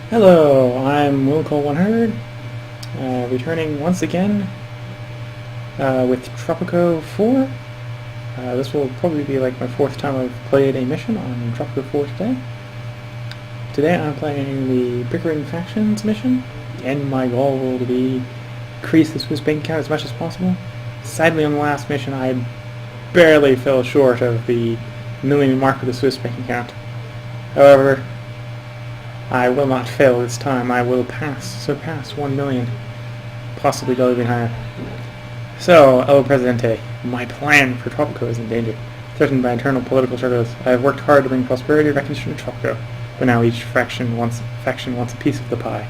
Hello, I'm WillCole100, returning once again with Tropico 4. This will probably be like my fourth time I've played a mission on Tropico 4 today. Today I'm playing the Bickering Factions mission, and my goal will be increase the Swiss bank account as much as possible. Sadly, on the last mission I barely fell short of the million mark of the Swiss bank account. However, I will not fail this time. I will surpass 1 million, possibly go even higher. So, El Presidente, my plan for Tropico is in danger. Threatened by internal political struggles, I have worked hard to bring prosperity and recognition to Tropico, but now each faction wants a piece of the pie.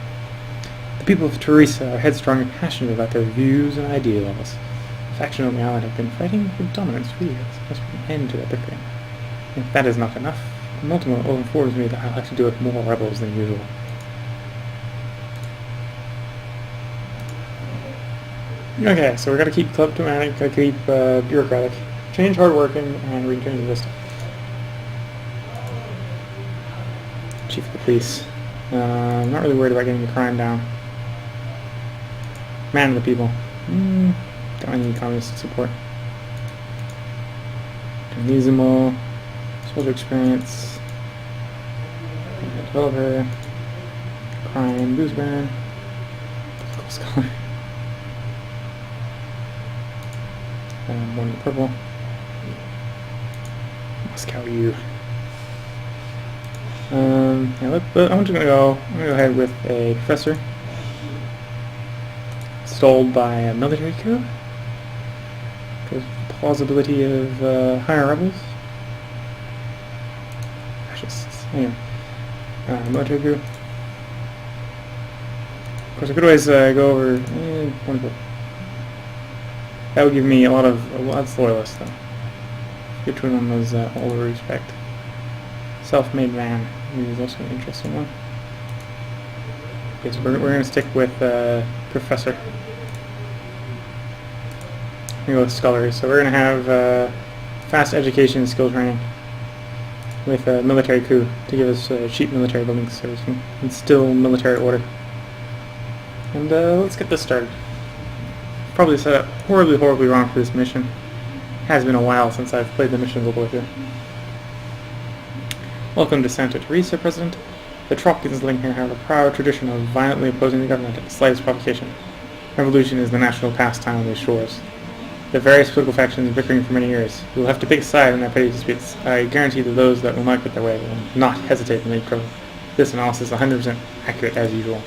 The people of Teresa are headstrong and passionate about their views and ideals. The faction on the island have been fighting for dominance for years. Must put an end to their bickering. If that is not enough, Multima informs me that I'll have to deal with more rebels than usual. Okay, so we gotta keep kleptomatic, gotta keep bureaucratic, change hardworking, and return to this. Chief of the police. I'm not really worried about getting the crime down. Man of the people. Don't need communist support. Donizimo. Soldier experience, developer, crime, booze baron, political scholar, one in purple, Moscow U. Yeah, I'm just gonna go ahead with a professor, stalled by a military coup, because plausibility of higher rebels. Anyway, military coup. Of course, I could always go over. Wonderful. That would give me a lot of loyalists, though. Good to them as all the respect. Self-made man is also an interesting one. Okay, so we're going to stick with professor. I'm going to go with scholars. So we're going to have fast education and skill training with a military coup to give us cheap military buildings so we can instill military order. And let's get this started. Probably set up horribly wrong for this mission. Has been a while since I've played the missions all the way through. Welcome to Santa Teresa, President. The Tropicans living here have a proud tradition of violently opposing the government at the slightest provocation. Revolution is the national pastime on these shores. The various political factions bickering for many years. You will have to pick a side in their petty disputes. I guarantee that those that will not get their way will not hesitate to make trouble. This analysis is 100% accurate as usual.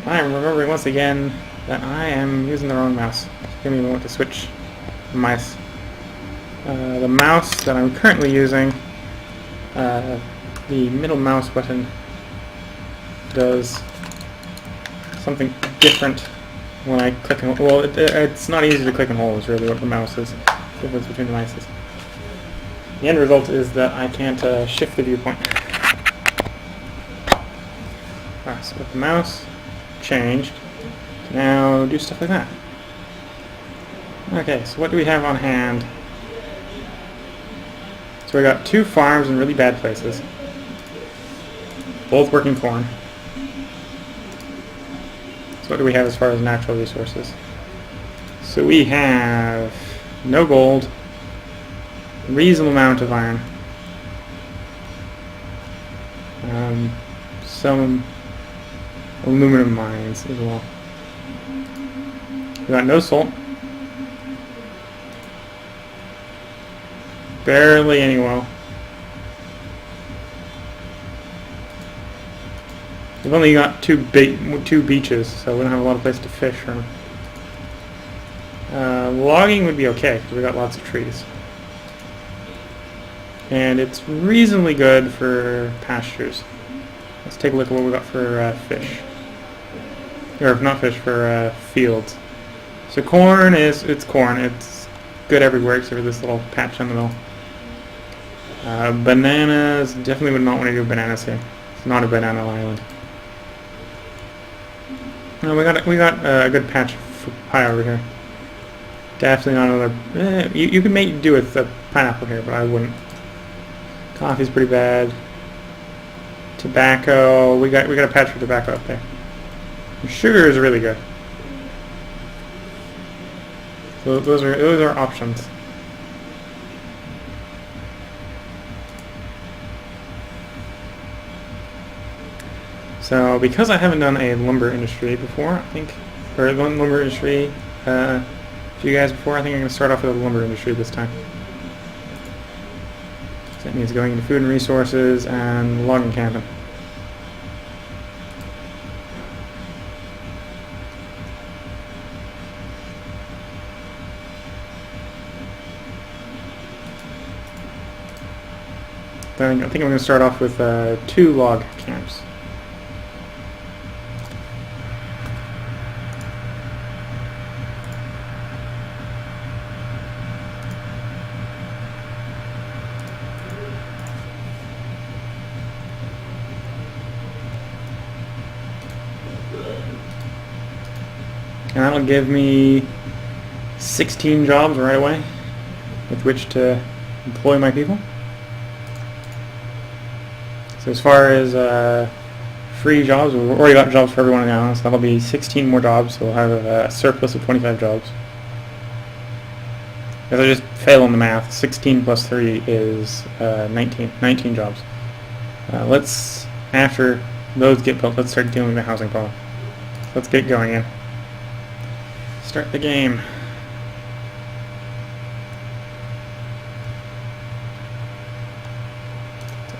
I am remembering once again that I am using the wrong mouse. Give me a moment to switch the mice. The mouse that I'm currently using, the middle mouse button does something different when I click and hold. Well, it's not easy to click and hold is really what the mouse is. The difference between the mices. The end result is that I can't shift the viewpoint. So with the mouse changed, now do stuff like that. Okay, so what do we have on hand? So we got 2 farms in really bad places, both working corn. So what do we have as far as natural resources? So we have no gold, reasonable amount of iron, some aluminum mines as well. We got no salt, barely any oil. We've only got 2 beaches, so we don't have a lot of place to fish from. Logging would be okay, because we got lots of trees. And it's reasonably good for pastures. Let's take a look at what we got for fish. Or if not fish, for fields. So corn it's corn. It's good everywhere except for this little patch in the middle. Bananas, definitely would not want to do bananas here. It's not a banana island. No, we got a good patch for pie over here. Definitely not another. You can make do with the pineapple here, but I wouldn't. Coffee's pretty bad. Tobacco. We got a patch for tobacco up there. Sugar is really good. So those are options. So because I haven't done a lumber industry before, I think, or lumber industry for you guys before, I think I'm going to start off with a lumber industry this time. So that means going into food and resources and logging camping. Then I think I'm going to start off with 2 log camps. And that'll give me 16 jobs right away with which to employ my people. So as far as free jobs, we've already got jobs for everyone now, so that'll be 16 more jobs, so we'll have a surplus of 25 jobs. If I just fail on the math, 16 plus 3 is 19 jobs. Let's, after those get built, let's start dealing with the housing problem. Let's get going in. Start the game.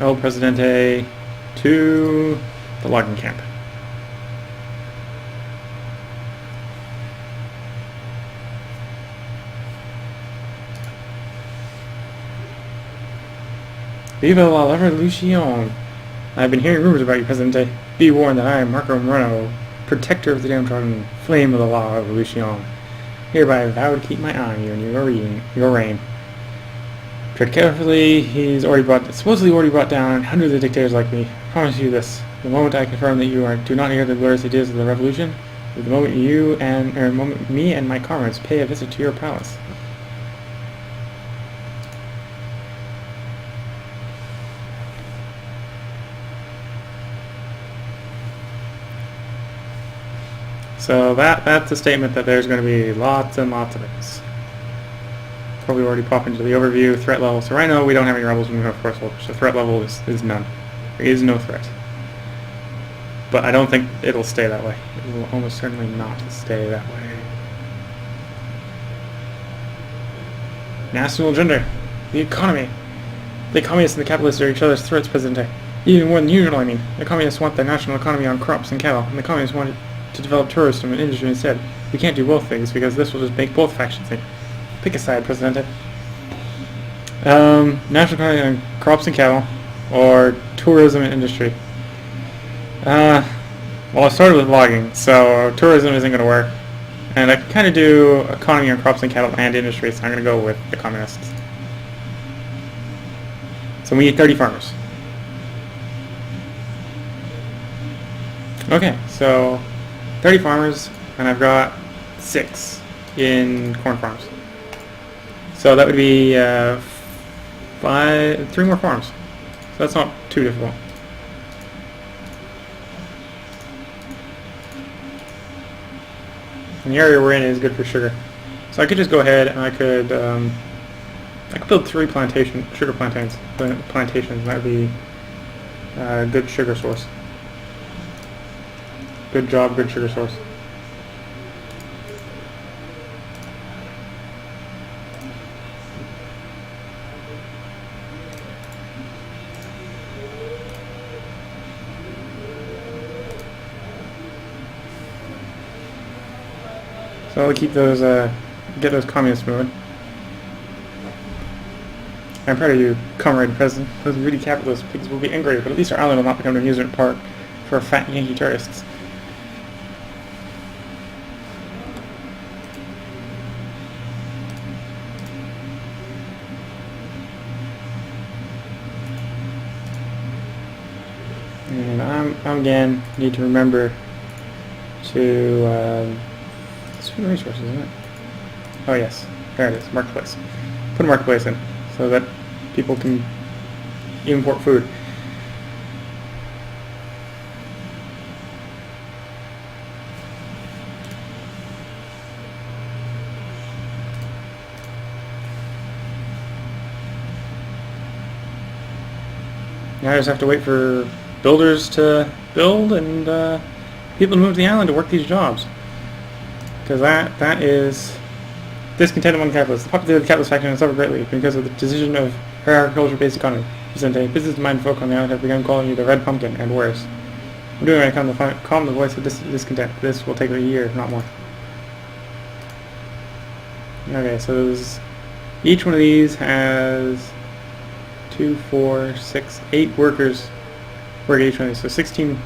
El Presidente to the logging camp. Viva la revolution! I've been hearing rumors about you, Presidente. Be warned that I am Marco Moreno, protector of the downtrodden, flame of the la revolution. Hereby I vow to keep my eye on you and your reign. Tread carefully. He's supposedly already brought down hundreds of dictators like me. I promise you this: the moment I confirm that you do not hear the glorious ideas of the revolution, is the moment me and my comrades pay a visit to your palace. So that's a statement that there's going to be lots and lots of things. Probably already pop into the overview. Threat level. So right now we don't have any rebels moving, of course. So threat level is none. There is no threat. But I don't think it'll stay that way. It will almost certainly not stay that way. National agenda. The economy. The communists and the capitalists are each other's threats, Presidente. Even more than usual, I mean. The communists want the national economy on crops and cattle, and the communists want to develop tourism and industry instead. We can't do both things because this will just make both factions think. Pick a side, Presidente. National economy on crops and cattle, or tourism and industry. Well, I started with logging, so tourism isn't going to work. And I can kind of do economy on crops and cattle and industry, so I'm going to go with the communists. So we need 30 farmers. Okay, so 30 farmers, and I've got 6 in corn farms. So that would be 3 more farms. So that's not too difficult. And the area we're in is good for sugar. So I could just go ahead and I could build 3 sugar plantations. And that would be a good sugar source. Good job, good sugar source. So I'll keep those, get those communists moving. I'm proud of you, comrade president. Those greedy capitalist pigs will be angry, but at least our island will not become an amusement park for fat Yankee tourists. And I'm again need to remember to it's food resources, isn't it? Oh yes, there it is, marketplace. Put a marketplace in, so that people can import food. Now I just have to wait for builders to build and people to move to the island to work these jobs. Because that is discontent among capitalists. The popularity of the capitalist faction has suffered greatly because of the decision of her agriculture-based economy. Vicente, business-minded folk on the island have begun calling you the Red Pumpkin, and worse. I'm doing what I can to calm the voice of discontent. This will take a year, not more. Okay, so each one of these has 2, 4, 6, 8 workers work at each one of these. So 16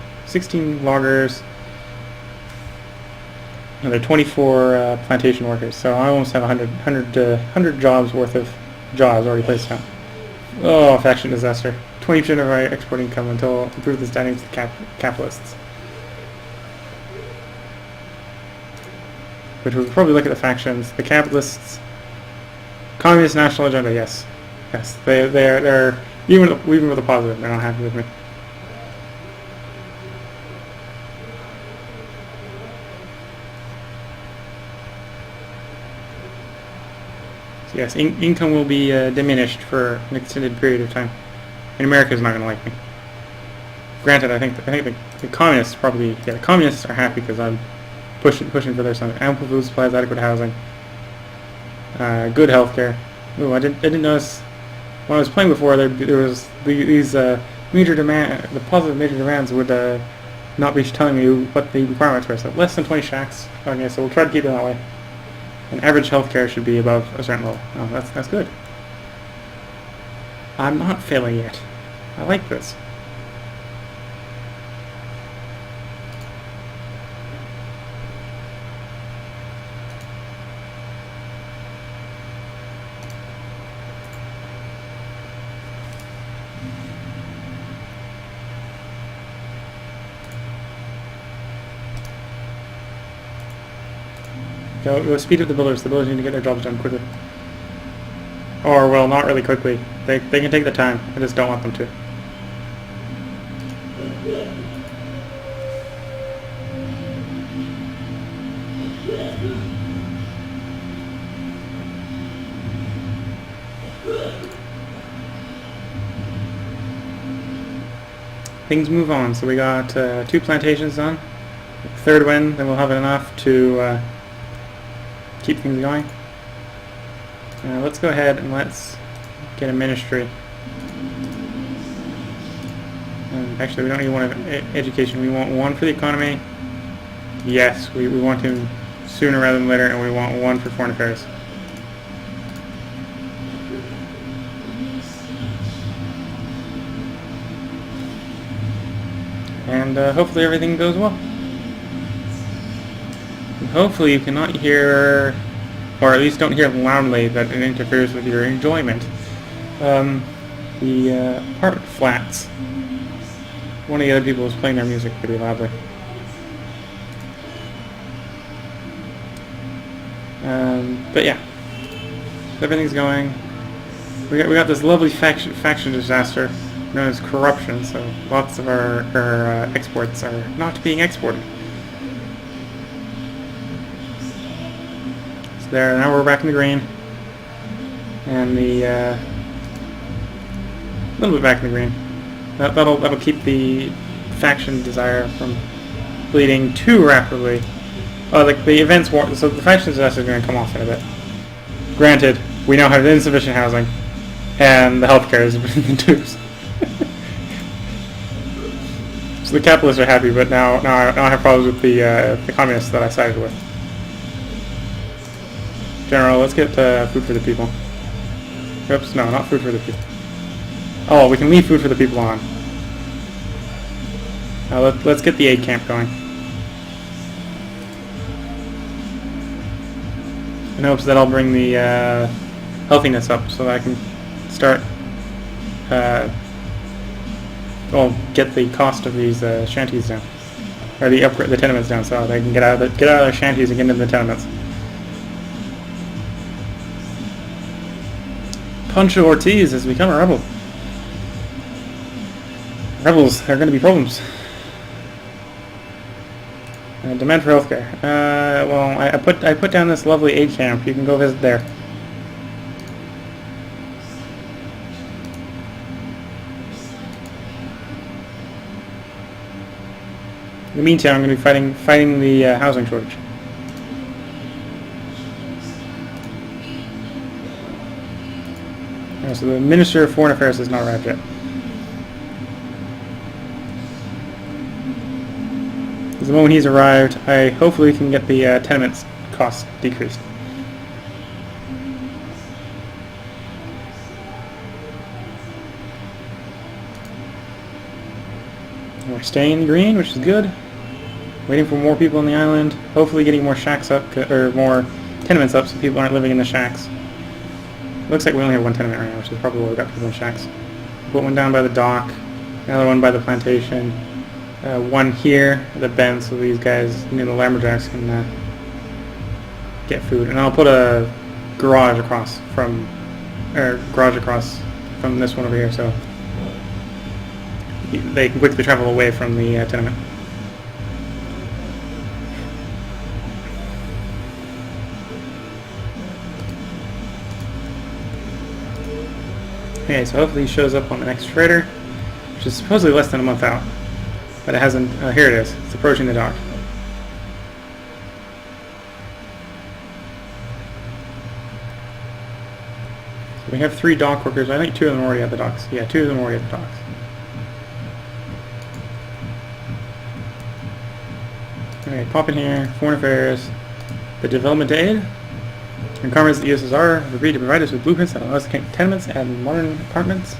loggers. And there are 24 plantation workers. So I almost have 100 jobs worth of jobs already placed down. Oh, faction disaster. 20% of our export income until improve the standings of the capitalists. But we'll probably look at the factions. The capitalists, communist national agenda. Yes, they're even with a positive. They're not happy with me. So yes, income will be diminished for an extended period of time, and America is not going to like me. Granted, I think the communists probably, the communists are happy because I'm pushing for their son. Ample food supplies, adequate housing, good healthcare. Ooh, I didn't notice when I was playing before. There was these the positive major demands would not be telling you what the requirements were. So less than 20 shacks. Okay, so we'll try to keep it that way. And average healthcare should be above a certain level. Oh, that's good. I'm not failing yet. I like this. Go speed up the builders. The builders need to get their jobs done quickly. Or, well, not really quickly. They can take the time. I just don't want them to. Things move on. So we got 2 plantations done. Third win, then we'll have enough to keep things going. Let's go ahead and let's get a ministry. Actually, we don't need one of education. We want one for the economy. Yes, we want him sooner rather than later, and we want one for foreign affairs. And hopefully everything goes well. And hopefully you cannot hear, or at least don't hear loudly that it interferes with your enjoyment. The apartment flats. One of the other people was playing their music pretty loudly. But yeah, everything's going. We got this lovely faction disaster known as corruption, so lots of our exports are not being exported. So there, now we're back in the green, and the a little bit back in the green. That'll keep the faction desire from bleeding too rapidly. Like the events war, so the faction disaster is going to come off in a bit. Granted, we now have insufficient housing, and the healthcare is in the tubes. So the capitalists are happy, but now I have problems with the communists that I sided with. General, let's get food for the people. Oops, no, not food for the people. Oh, we can leave food for the people on. Let's get the aid camp going. In hopes that I'll bring the healthiness up so that I can start, get the cost of these shanties down, or the tenements down, so they can get out of their shanties and get into the tenements. Pancho Ortiz has become a rebel. Rebels, there are going to be problems. Demand for healthcare. Well, I put down this lovely aid camp. You can go visit there. In the meantime, I'm going to be fighting the housing shortage. So the Minister of Foreign Affairs has not arrived yet. The moment he's arrived, I hopefully can get the tenements cost decreased. We're staying green, which is good. Waiting for more people on the island. Hopefully getting more shacks up, or more tenements up so people aren't living in the shacks. Looks like we only have one tenement right now, which is probably why we got people in shacks. Put one down by the dock, another one by the plantation, one here at the bend so these guys near the lumberjacks can get food. And I'll put a garage across from this one over here so they can quickly travel away from the tenement. Okay, so hopefully he shows up on the next freighter, which is supposedly less than a month out. But it hasn't, here it is. It's approaching the dock. So we have 3 dock workers. I think 2 of them are already at the docks. Yeah, 2 of them are already at the docks. Okay, pop in here, Foreign Affairs, the Development Aid. And Congress, the USSR have agreed to provide us with blueprints that allow us to connect tenements and modern apartments,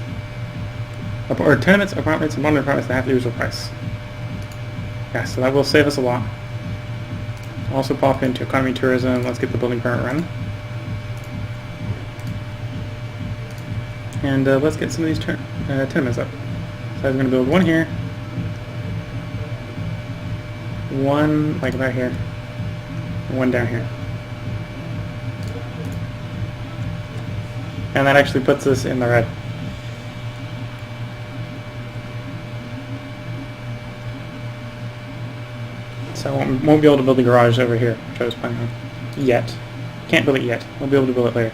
or tenements, apartments, and modern apartments that have the usual price. Yeah, so that will save us a lot. Also pop into economy tourism. Let's get the building permit running. And let's get some of these tenements up. So I'm going to build one here, one like about here, and one down here. And that actually puts us in the red. So I won't be able to build the garage over here, which I was planning on. Yet. Can't build it yet. We'll be able to build it later.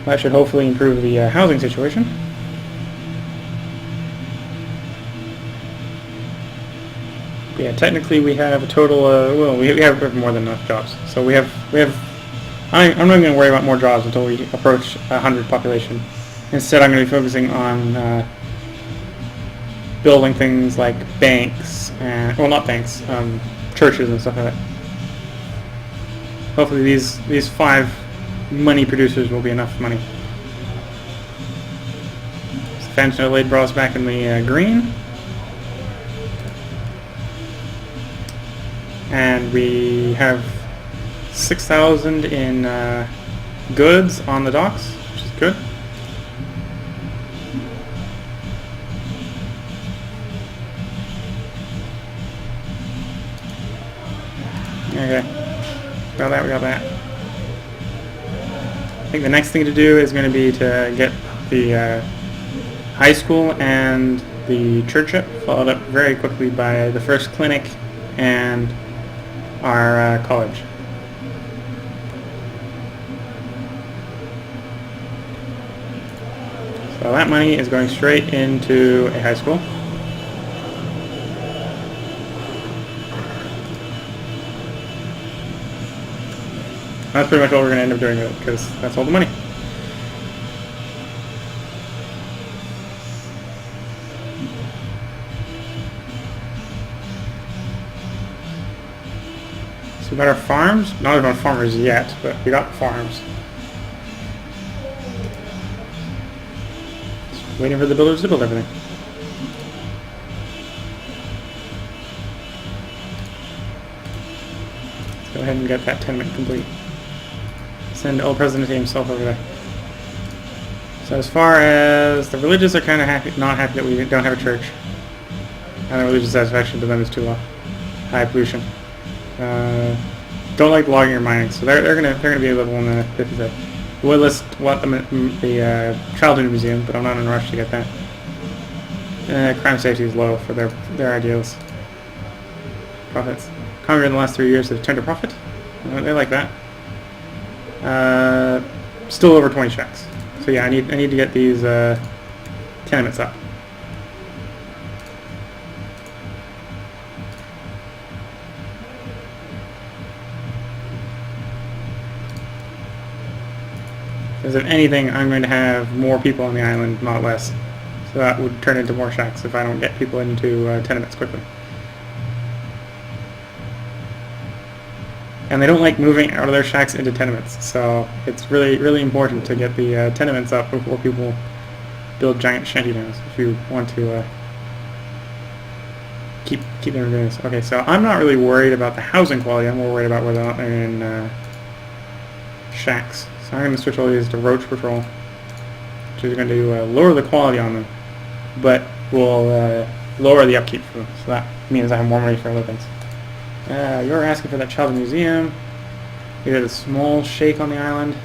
That should hopefully improve the housing situation. But yeah, technically we have a total, well, we have more than enough jobs. So we have I'm not going to worry about more jobs until we approach 100 population. Instead, I'm going to be focusing on building things like banks, and, well, not banks, churches and stuff like that. Hopefully these 5 money producers will be enough money. So Fountain of Lade brought us back in the green. And we have 6,000 in goods on the docks, which is good. Okay, got that, we got that. I think the next thing to do is going to be to get the high school and the church up, followed up very quickly by the first clinic and our college. So that money is going straight into a high school. That's pretty much what we're going to end up doing with it, because that's all the money. So we got our farms. Not even farmers yet, but we got farms. Just waiting for the builders to build everything. Let's go ahead and get that tenement complete. Send El Presidente himself over there. So as far as the religious are kind of not happy that we don't have a church. And the religious satisfaction to them is too low. High pollution. Don't like logging or mining, so they're gonna be able to 55. The wait list want them at the childhood museum, but I'm not in a rush to get that. Crime safety is low for their ideals. Profits. Congress in the last 3 years have turned a profit. They like that. Still over 20 shacks. So yeah, I need to get these tenements up. Because if anything, I'm going to have more people on the island, not less. So that would turn into more shacks if I don't get people into tenements quickly. And they don't like moving out of their shacks into tenements, so it's really, really important to get the tenements up before people build giant shantytowns if you want to keep them doing this. Okay, so I'm not really worried about the housing quality. I'm more worried about whether or not they're in shacks. So I'm going to switch all these to roach patrol, which is going to lower the quality on them, but will lower the upkeep for them. So that means I have more money for other things. You're asking for that child museum. We did a small shake on the island.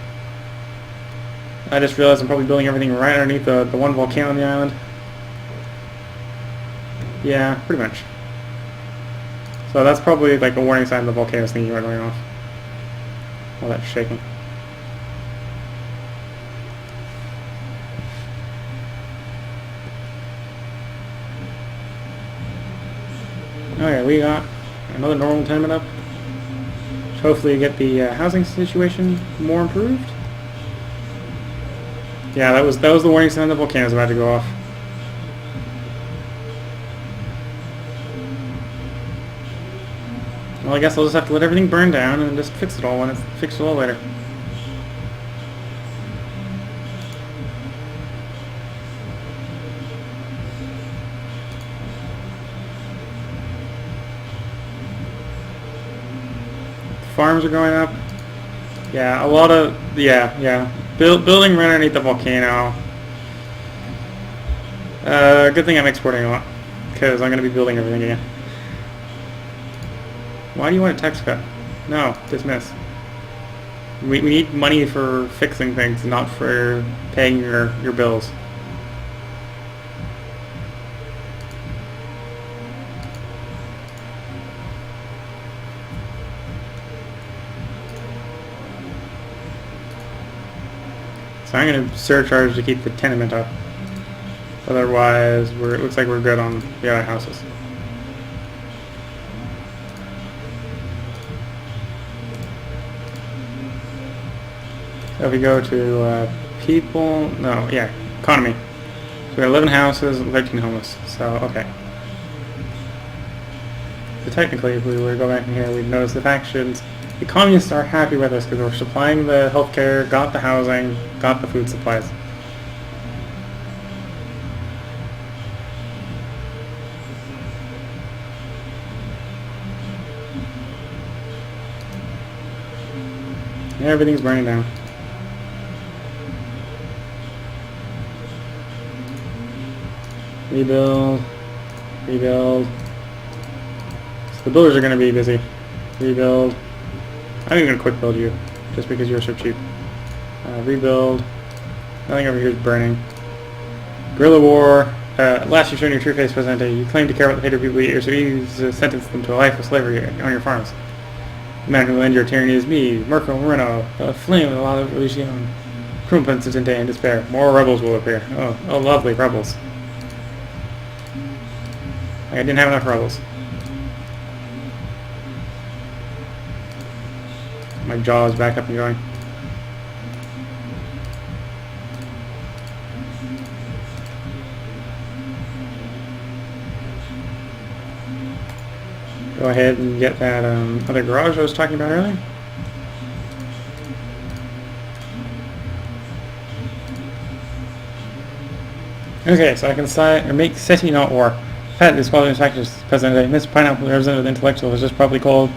I just realized I'm probably building everything right underneath the one volcano on the island. Yeah, pretty much. So that's probably like a warning sign the volcano's thinking about going off. All that shaking. Okay, we got another normal tenement up. Hopefully get the housing situation more improved. Yeah, that was the warning sign the volcano's about to go off. Well, I guess I'll just have to let everything burn down and just fix it all when it's fixed it all later. Farms are going up. Yeah, a lot of building right underneath the volcano. Good thing I'm exporting a lot because I'm going to be building everything again. Why do you want a tax cut? No, dismiss. We need money for fixing things, not for paying your bills. So I'm going to surcharge to keep the tenement up. Otherwise, it looks like we're good on the other houses. So if we go to people, no, yeah, economy. So we got 11 houses, 13 homeless. So, okay. So technically, if we were to go back in here, we'd notice the factions. The communists are happy with us because we're supplying the healthcare, got the housing, got the food supplies. And everything's burning down. Rebuild. Rebuild. So the builders are going to be busy. Rebuild. I'm even going to quick build you, just because you're so cheap. Rebuild. Nothing over here is burning. Guerrilla war. Last you showed your true face, Presidente. You claim to care about the hated people you eat, so you sentence them to a life of slavery on your farms. The man who will end your tyranny is me, Mirko Moreno, a flame with a lot of religion. Cruel Presidente in despair. More rebels will appear. Oh, lovely rebels. I didn't have enough rebels. My jaw is back up and going. Go ahead and get that other garage I was talking about earlier. Okay, so I can make SETI not war. Pat, this quality factors, President. Miss Pineapple, the representative intellectual, is just publicly called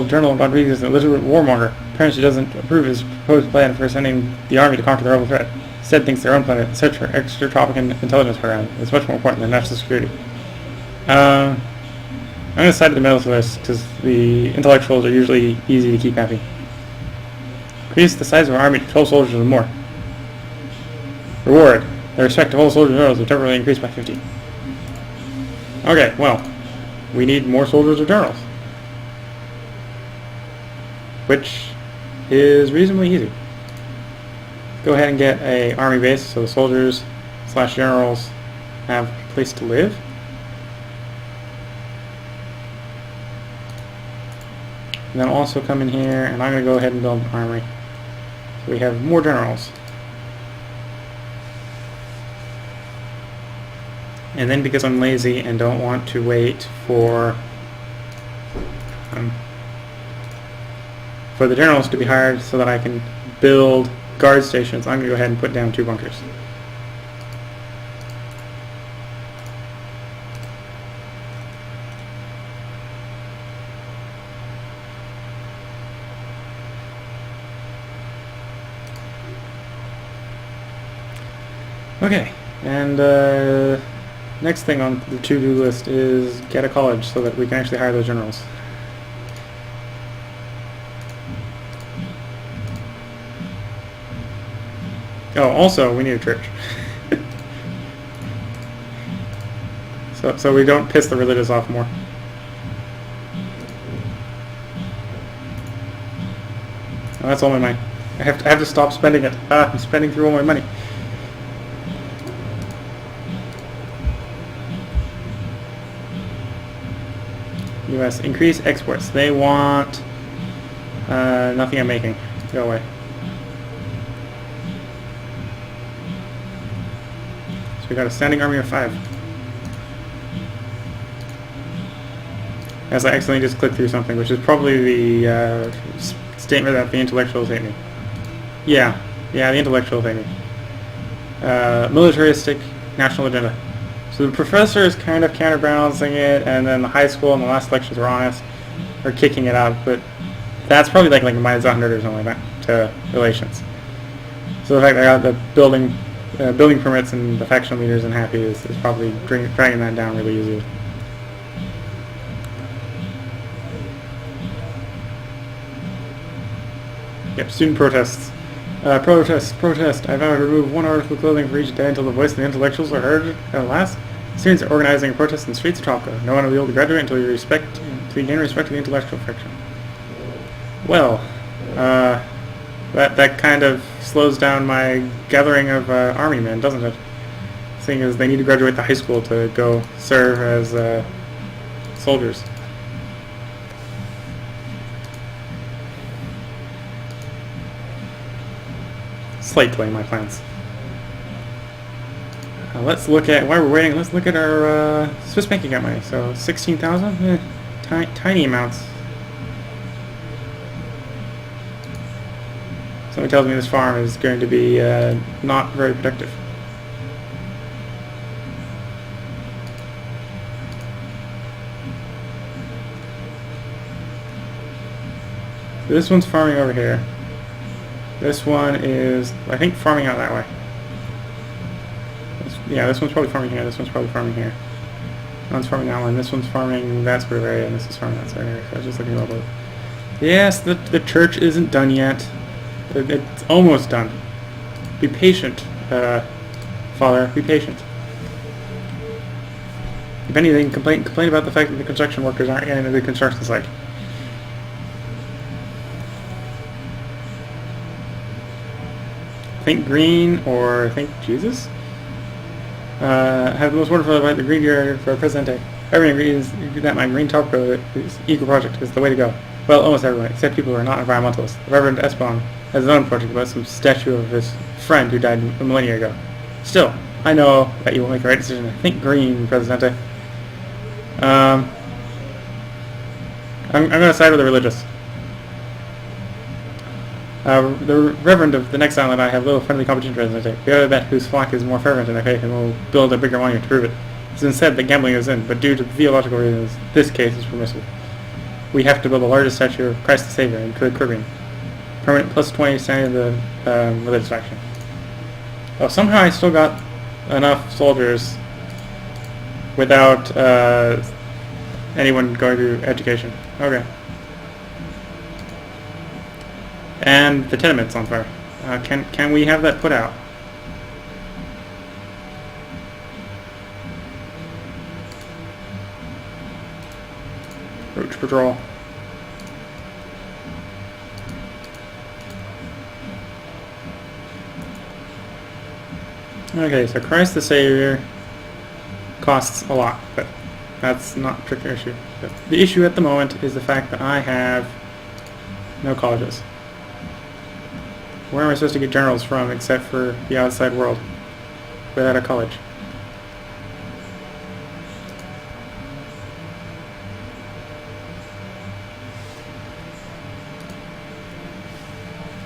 General Rodriguez an illiterate warmonger. Apparently she doesn't approve his proposed plan for sending the army to conquer the rebel threat. Instead thinks their own planet, the search for extratropic intelligence program, is much more important than national security. I'm going to side to the middle of this because the intellectuals are usually easy to keep happy. Increase the size of our army to 12 soldiers or more. Reward. The respect of all soldiers and generals will temporarily increase by 50. Okay, well, we need more soldiers or generals. Which is reasonably easy. Go ahead and get a army base so the soldiers / generals have a place to live. And then also come in here and I'm going to go ahead and build an armory. So we have more generals. And then because I'm lazy and don't want to wait for the generals to be hired so that I can build guard stations, I'm going to go ahead and put down 2 bunkers. Okay, and next thing on the to-do list is get a college so that we can actually hire those generals. Oh, also, we need a church. so we don't piss the religious off more. Oh, that's all my money. I have to stop spending it. I'm spending through all my money. U.S. increase exports. They want nothing I'm making. Go away. So we got a standing army of 5. As I accidentally just clicked through something, which is probably the statement that the intellectuals hate me. Yeah, the intellectuals hate me. Militaristic national agenda. So the professor is kind of counterbalancing it, and then the high school and the last lectures were honest, are kicking it out, but that's probably like minus 100 or something like that to relations. So the fact that I got the building permits and the faction leaders unhappy is probably dragging that down really easily. Yep, student protests. Protest. I vow to remove 1 article of clothing for each day until the voice of the intellectuals are heard at last. Students are organizing a protest in the streets of Tropico. No one will be able to graduate until you gain respect to the intellectual faction. Well, that kind of slows down my gathering of army men, doesn't it? Seeing as they need to graduate the high school to go serve as soldiers. Slight delay in my plans. Let's look at, while we're waiting, let's look at our Swiss bank account money. So 16,000? Tiny amounts. Somebody tells me this farm is going to be not very productive. This one's farming over here. This one is, I think, farming out that way. Yeah, this one's probably farming here. This one's probably farming here. That one's farming that one. This one's farming that sort of area, and this is farming that sort of area. So I was just looking at all those. Yes, the church isn't done yet. It's almost done. Be patient, Father. Be patient. If anything, complain about the fact that the construction workers aren't getting into the construction site. Think green or think Jesus? Have the most wonderful about the green year for Presidente. Everyone agrees that my green Tropico eco project is the way to go. Well, almost everyone, except people who are not environmentalists. The Reverend Espon has his own project about some statue of his friend who died a millennia ago. Still, I know that you will make the right decision. Think green, Presidente. I'm going to side with the religious. The Reverend of the next island and I have little friendly competition Presidente. We have a bet whose flock is more fervent in their faith and will build a bigger monument to prove it. It's been said that gambling is in, but due to theological reasons, this case is permissible. We have to build the largest statue of Christ the Savior in the Caribbean. Permanent plus 20 standing of the religious faction. Oh, somehow I still got enough soldiers without anyone going through education. Okay. And the tenement's on fire. Can we have that put out? Roach patrol. Okay, so Christ the Savior costs a lot, but that's not a particular issue. The issue at the moment is the fact that I have no colleges. Where am I supposed to get generals from except for the outside world? Without a college.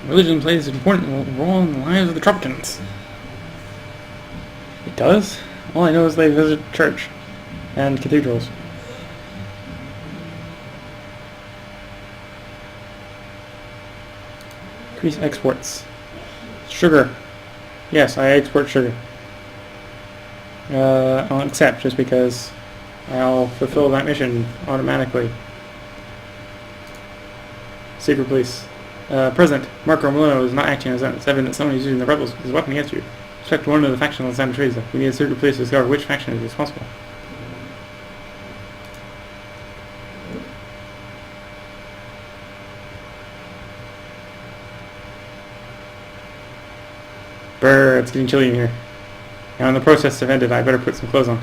Religion plays an important role in the lives of the Tropicans. It does? All I know is they visit church and cathedrals. Increase exports. Sugar. Yes, I export sugar. I'll accept just because I'll fulfill that mission automatically. Secret police. President Marco Molino is not acting as it's evident that someone is using the rebels as a weapon against you. Suspect one of the factions on Santa Teresa. We need a secret police to discover which faction is responsible. Brr, it's getting chilly in here. Now, when the protests have ended, I better put some clothes on.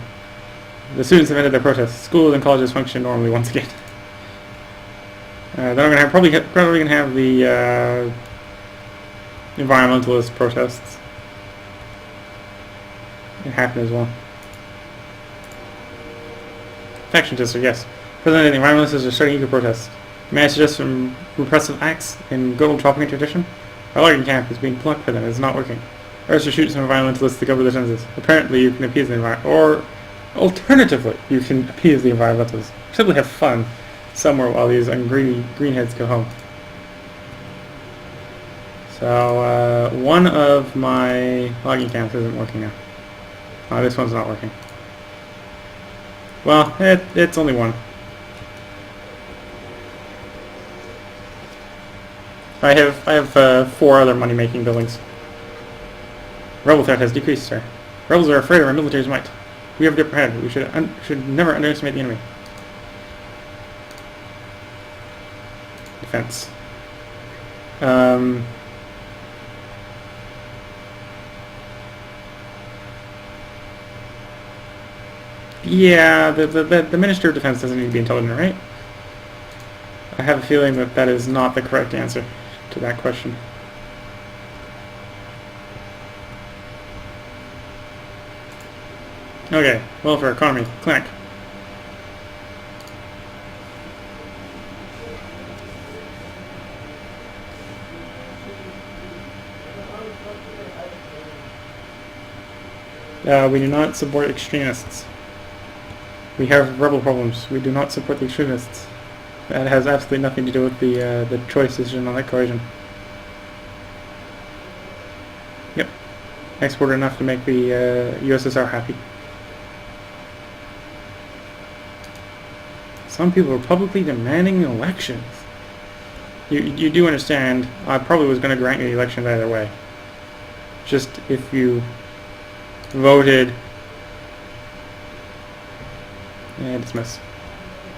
The students have ended their protests. Schools and colleges function normally once again. Then I'm probably gonna have the environmentalist protests. It happened as well. Faction district, yes. President and the environmentalists are starting eco-protests. May I suggest some repressive acts in good old Tropican tradition? Our logging camp is being blocked by them. It's not working. Or to shoot some environmentalists to cover their senses. Apparently you can appease the environment, or alternatively, you can appease the environmentalists. Simply have fun somewhere while these greenheads go home. So, one of my logging camps isn't working now. Oh, this one's not working. Well, it's only one. I have 4 other money-making buildings. Rebel threat has decreased, sir. Rebels are afraid of our military's might. We have a different head. We should never underestimate the enemy. Defense. Yeah, the Minister of Defense doesn't need to be intelligent, right? I have a feeling that that is not the correct answer to that question. Okay, welfare, economy, clinic. We do not support extremists. We have rebel problems. We do not support the extremists. That has absolutely nothing to do with the choice decision on that equation. Yep. Export enough to make the USSR happy. Some people are publicly demanding elections. You do understand, I probably was going to grant you the election either way. Just if you voted... dismiss.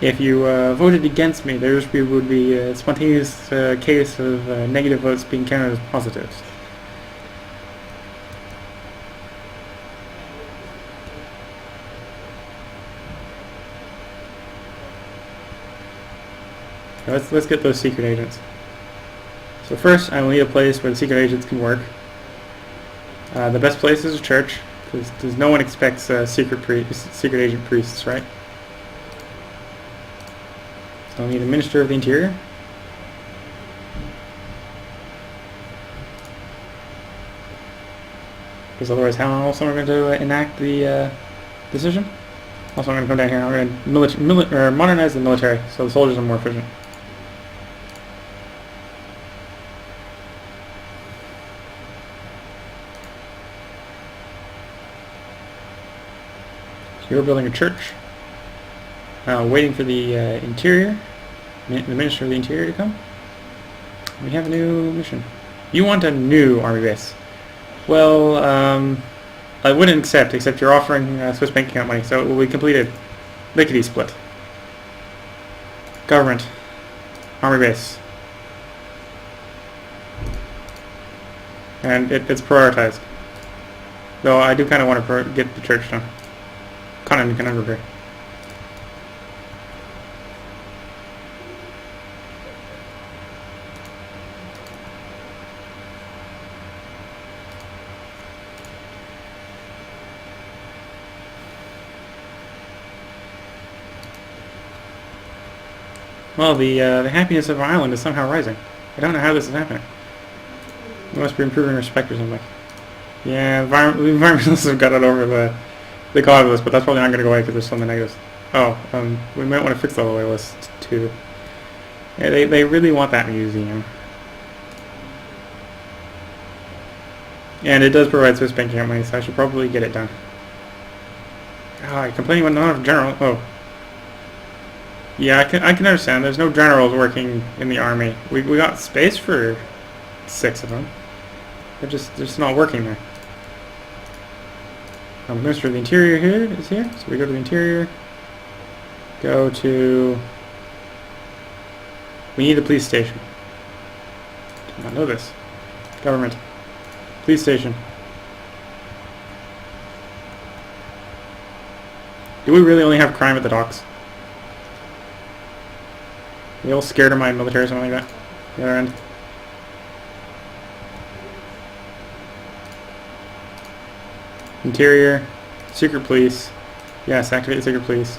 If you voted against me, there would be a spontaneous case of negative votes being counted as positives. Let's get those secret agents. So first, I will need a place where the secret agents can work. The best place is a church, because no one expects secret agent priests, right? So I'll need a Minister of the Interior. Because otherwise, how else am I going to enact the decision? Also, I'm going to come down here. I'm going to modernize the military so the soldiers are more efficient. So you're building a church. Waiting for the Interior, the Minister of the Interior to come. We have a new mission. You want a new army base. Well, I wouldn't accept, except you're offering Swiss bank account money, so it will be completed. Lickety split. Government. Army base. And it's prioritized. Though I do kind of want to get the church done. Kind of conundrum here. Well, the happiness of our island is somehow rising. I don't know how this is happening. We must be improving respect or something. Yeah, the environmentalists have got it over the causeless, but that's probably not going to go away because there's so many negatives. Oh, we might want to fix the loyalist too. Yeah, they really want that museum. And it does provide Swiss banking money, so I should probably get it done. Ah, you're complaining about not enough general. Oh. Yeah, I can understand. There's no generals working in the army. We got space for 6 of them. They're just not working there. Minister of the Interior here is here. So we go to the Interior. Go to... We need a police station. Did not know this. Government. Police station. Do we really only have crime at the docks? Are they all scared of my military or something like that? The other end. Interior. Secret police. Yes, activate the secret police.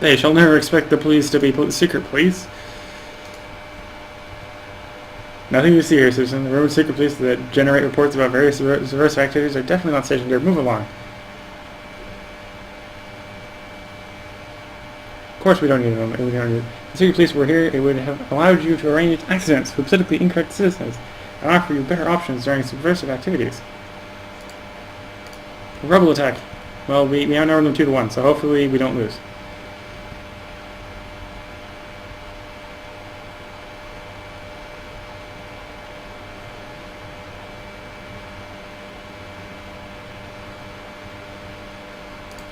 They shall never expect the police to be secret police. Nothing to see here, citizen. The Roman secret police that generate reports about various subversive activities are definitely not stationed here. Move along. Of course we don't need them. The secret police were here, it would have allowed you to arrange accidents with politically incorrect citizens and offer you better options during subversive activities. A rebel attack. Well, we outnumbered them 2-1, so hopefully we don't lose.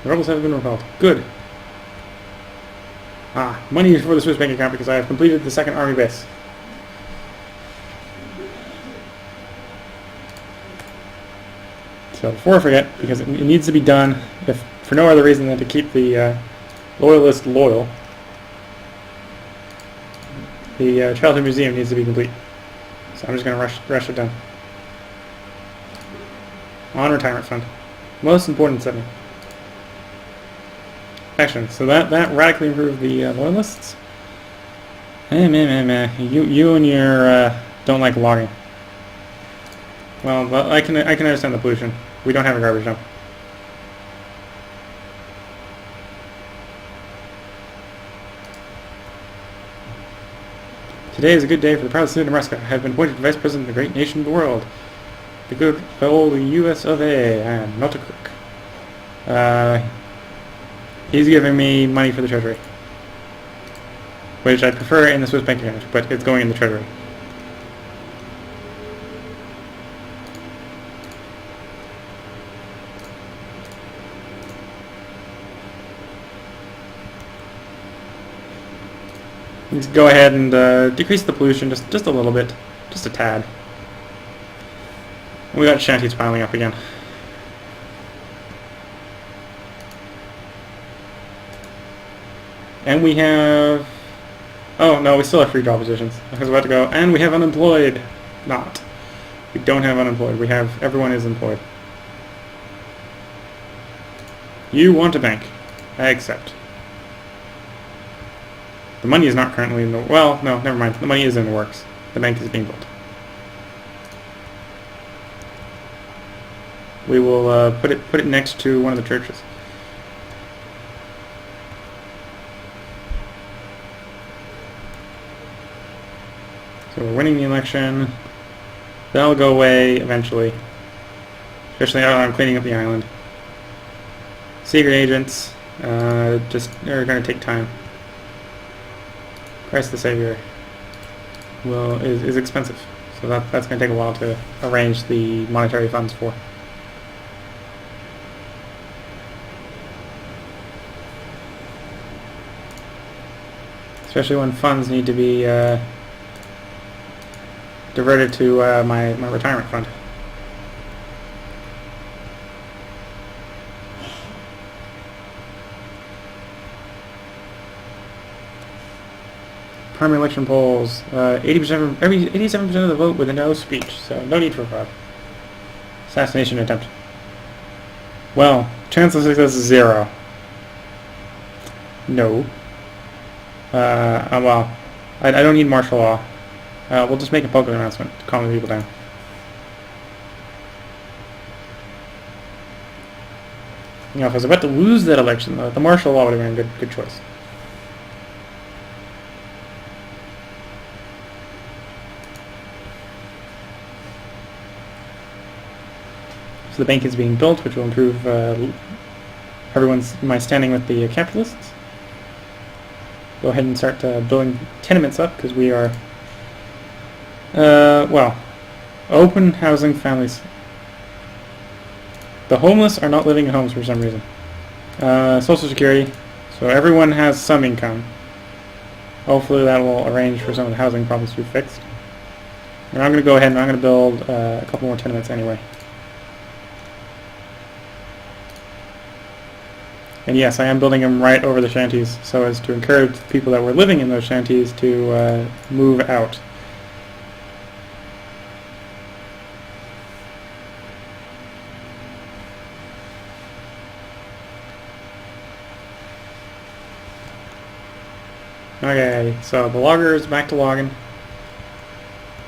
The rebels have been repelled. Good. Ah, money for the Swiss bank account because I have completed the 2nd army base. So before I forget, because it needs to be done, if for no other reason than to keep the loyalist loyal, the childhood museum needs to be complete. So I'm just going to rush it done. On retirement fund. Most important setting. Action. So that radically improved the loyalists. You and your don't like logging. Well, I can understand the pollution. We don't have a garbage dump. Today is a good day for the proud state of Nebraska. I have been appointed Vice President of the great nation of the world, the good old U.S. of A. and not a crook. He's giving me money for the treasury, which I'd prefer in the Swiss bank account, but it's going in the treasury. Let's go ahead and decrease the pollution just a little bit, just a tad. And we got shanties piling up again. And we have... Oh, no, we still have free draw positions. I was about to go. And we have unemployed. Not. We don't have unemployed. We have... Everyone is employed. You want a bank. I accept. The money is not currently in the... Well, no, never mind. The money is in the works. The bank is being built. We will put it next to one of the churches. So we're winning the election. That'll go away eventually. Especially now I'm cleaning up the island. Secret agents just are going to take time. Christ the Savior is expensive. So that's going to take a while to arrange the monetary funds for. Especially when funds need to be diverted to my retirement fund. Primary election polls, 87% of the vote with a no speech, so no need for fraud. Assassination attempt. Well, chance of success is 0. No. Well, I don't need martial law. We'll just make a public announcement to calm the people down. You know, if I was about to lose that election, though, the martial law would have been a good choice. So the bank is being built, which will improve my standing with the capitalists. Go ahead and start building tenements up, because we are, well, open housing families. The homeless are not living in homes for some reason. Social Security, so everyone has some income. Hopefully that will arrange for some of the housing problems to be fixed. And I'm going to go ahead and I'm going to build a couple more tenements anyway. And yes, I am building them right over the shanties, so as to encourage the people that were living in those shanties to move out. Okay, so the logger is back to logging,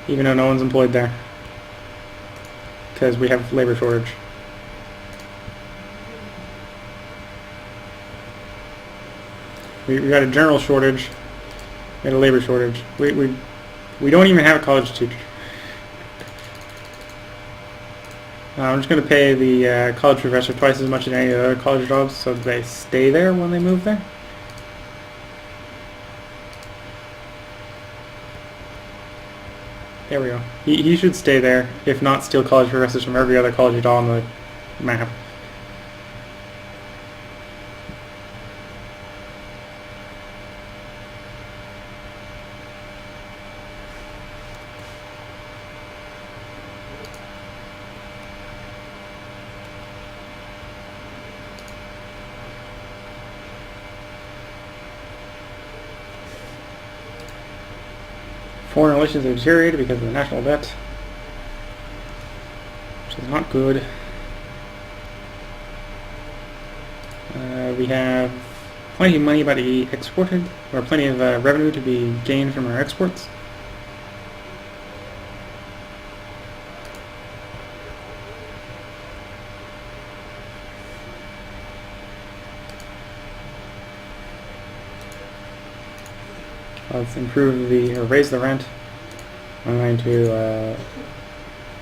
even though no one's employed there, because we have labor shortage. We got a general shortage, we got a labor shortage. We don't even have a college teacher. I'm just going to pay the college professor twice as much as any other college jobs, so that they stay there when they move there. There we go. He should stay there, if not steal college professors from every other college at all on the map. Foreign relations have deteriorated because of the national debt, which is not good. We have plenty of money about to be exported, or plenty of revenue to be gained from our exports. Let's improve or raise the rent. I'm going to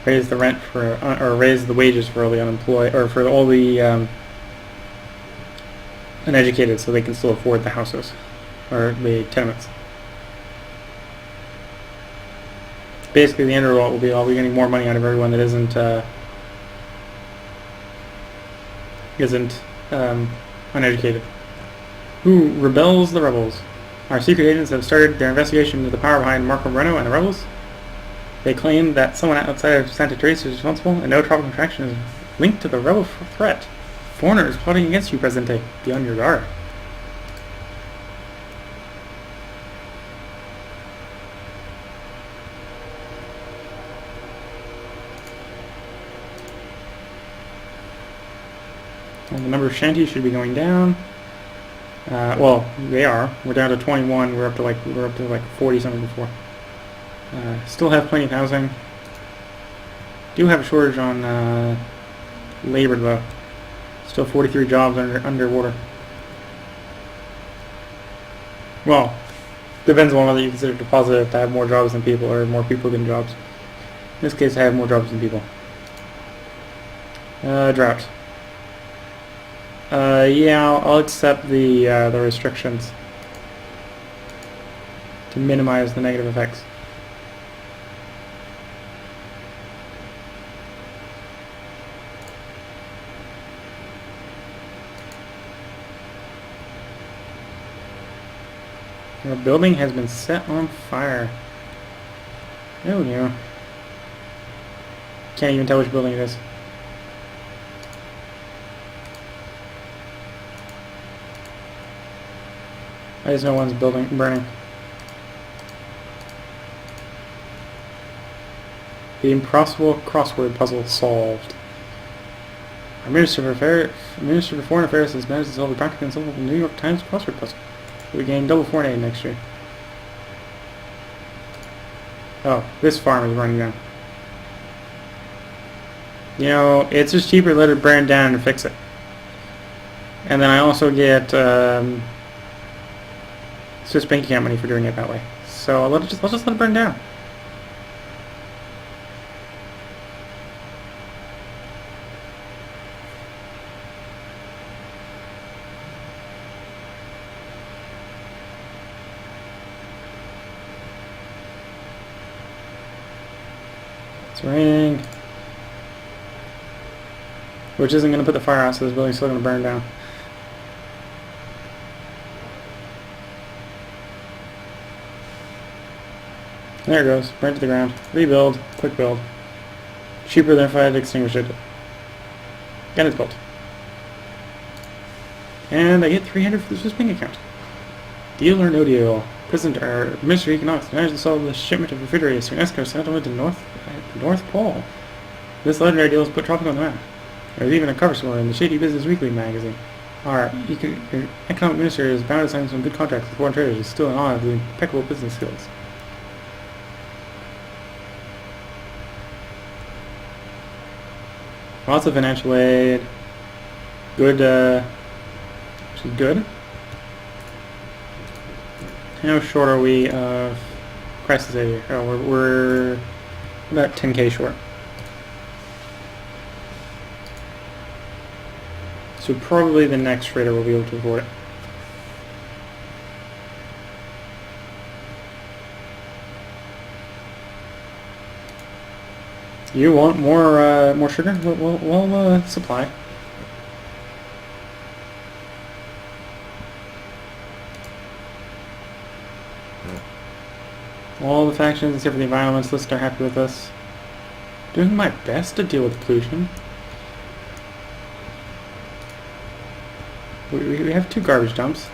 raise the rent for, or raise the wages for all the unemployed, or for all the uneducated, so they can still afford the houses, or the tenements. Basically, the end result will be I'll be getting more money out of everyone that isn't uneducated. Who rebels the rebels? Our secret agents have started their investigation into the power behind Marco Moreno and the rebels. They claim that someone outside of Santa Teresa is responsible, and no tropical attraction is linked to the rebel threat. Foreigners plotting against you, Presidente. Be on your guard. And the number of shanties should be going down. Well, they are. We're down to 21. We're up to like 40 something before. Still have plenty of housing. Do have a shortage on labor though. Still 43 jobs underwater. Well, depends on whether you consider it positive to have more jobs than people, or more people than jobs. In this case, I have more jobs than people. Drought. Yeah, I'll accept the restrictions to minimize the negative effects. Our building has been set on fire. Oh no. Can't even tell which building it is. I just know one's burning. The impossible crossword puzzle solved. Our Minister for Foreign Affairs has managed to solve the practically unsolvable New York Times crossword puzzle. We gain double foreign aid next year. Oh, this farm is running down. You know, it's just cheaper to let it burn down and fix it. And then I also get Swiss bank account money for doing it that way. So I'll just let it burn down. It's raining. Which isn't going to put the fire out, so this building's still going to burn down. There it goes. Burnt to the ground. Rebuild. Quick build. Cheaper than if I had extinguished it. And it's built. And I get 300 for the Swiss bank account. Deal or no deal? President or Ministry of Economics managed to solve the shipment of refrigerators to an Esco settlement in North Pole. This legendary deal has put Tropico on the map. There's even a cover story in the Shady Business Weekly magazine. Our economic minister is bound to sign some good contracts with foreign traders. He's still in awe of the impeccable business skills. Lots of financial aid. Good, which is good. How short are we of crisis aid here? Oh, we're about 10k short. So probably the next trader will be able to afford it. You want more sugar? We'll supply. All the factions except for the environmentalists are happy with us. Doing my best to deal with pollution. We have 2 garbage dumps.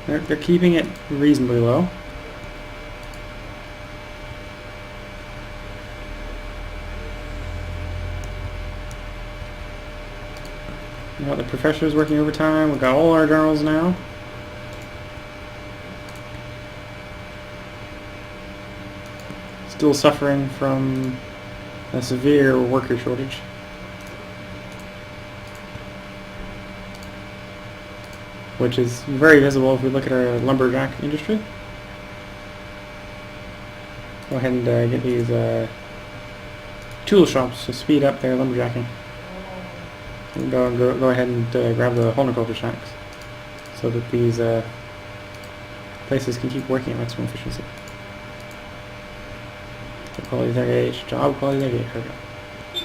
They're keeping it reasonably low. We got the professors working overtime. We've got all our journals now. Still suffering from a severe worker shortage. Which is very visible if we look at our lumberjack industry. Go ahead and get these tool shops to speed up their lumberjacking. And go ahead and grab the horticulture shacks so that these places can keep working at maximum efficiency. Quality 38, job quality 38. Okay.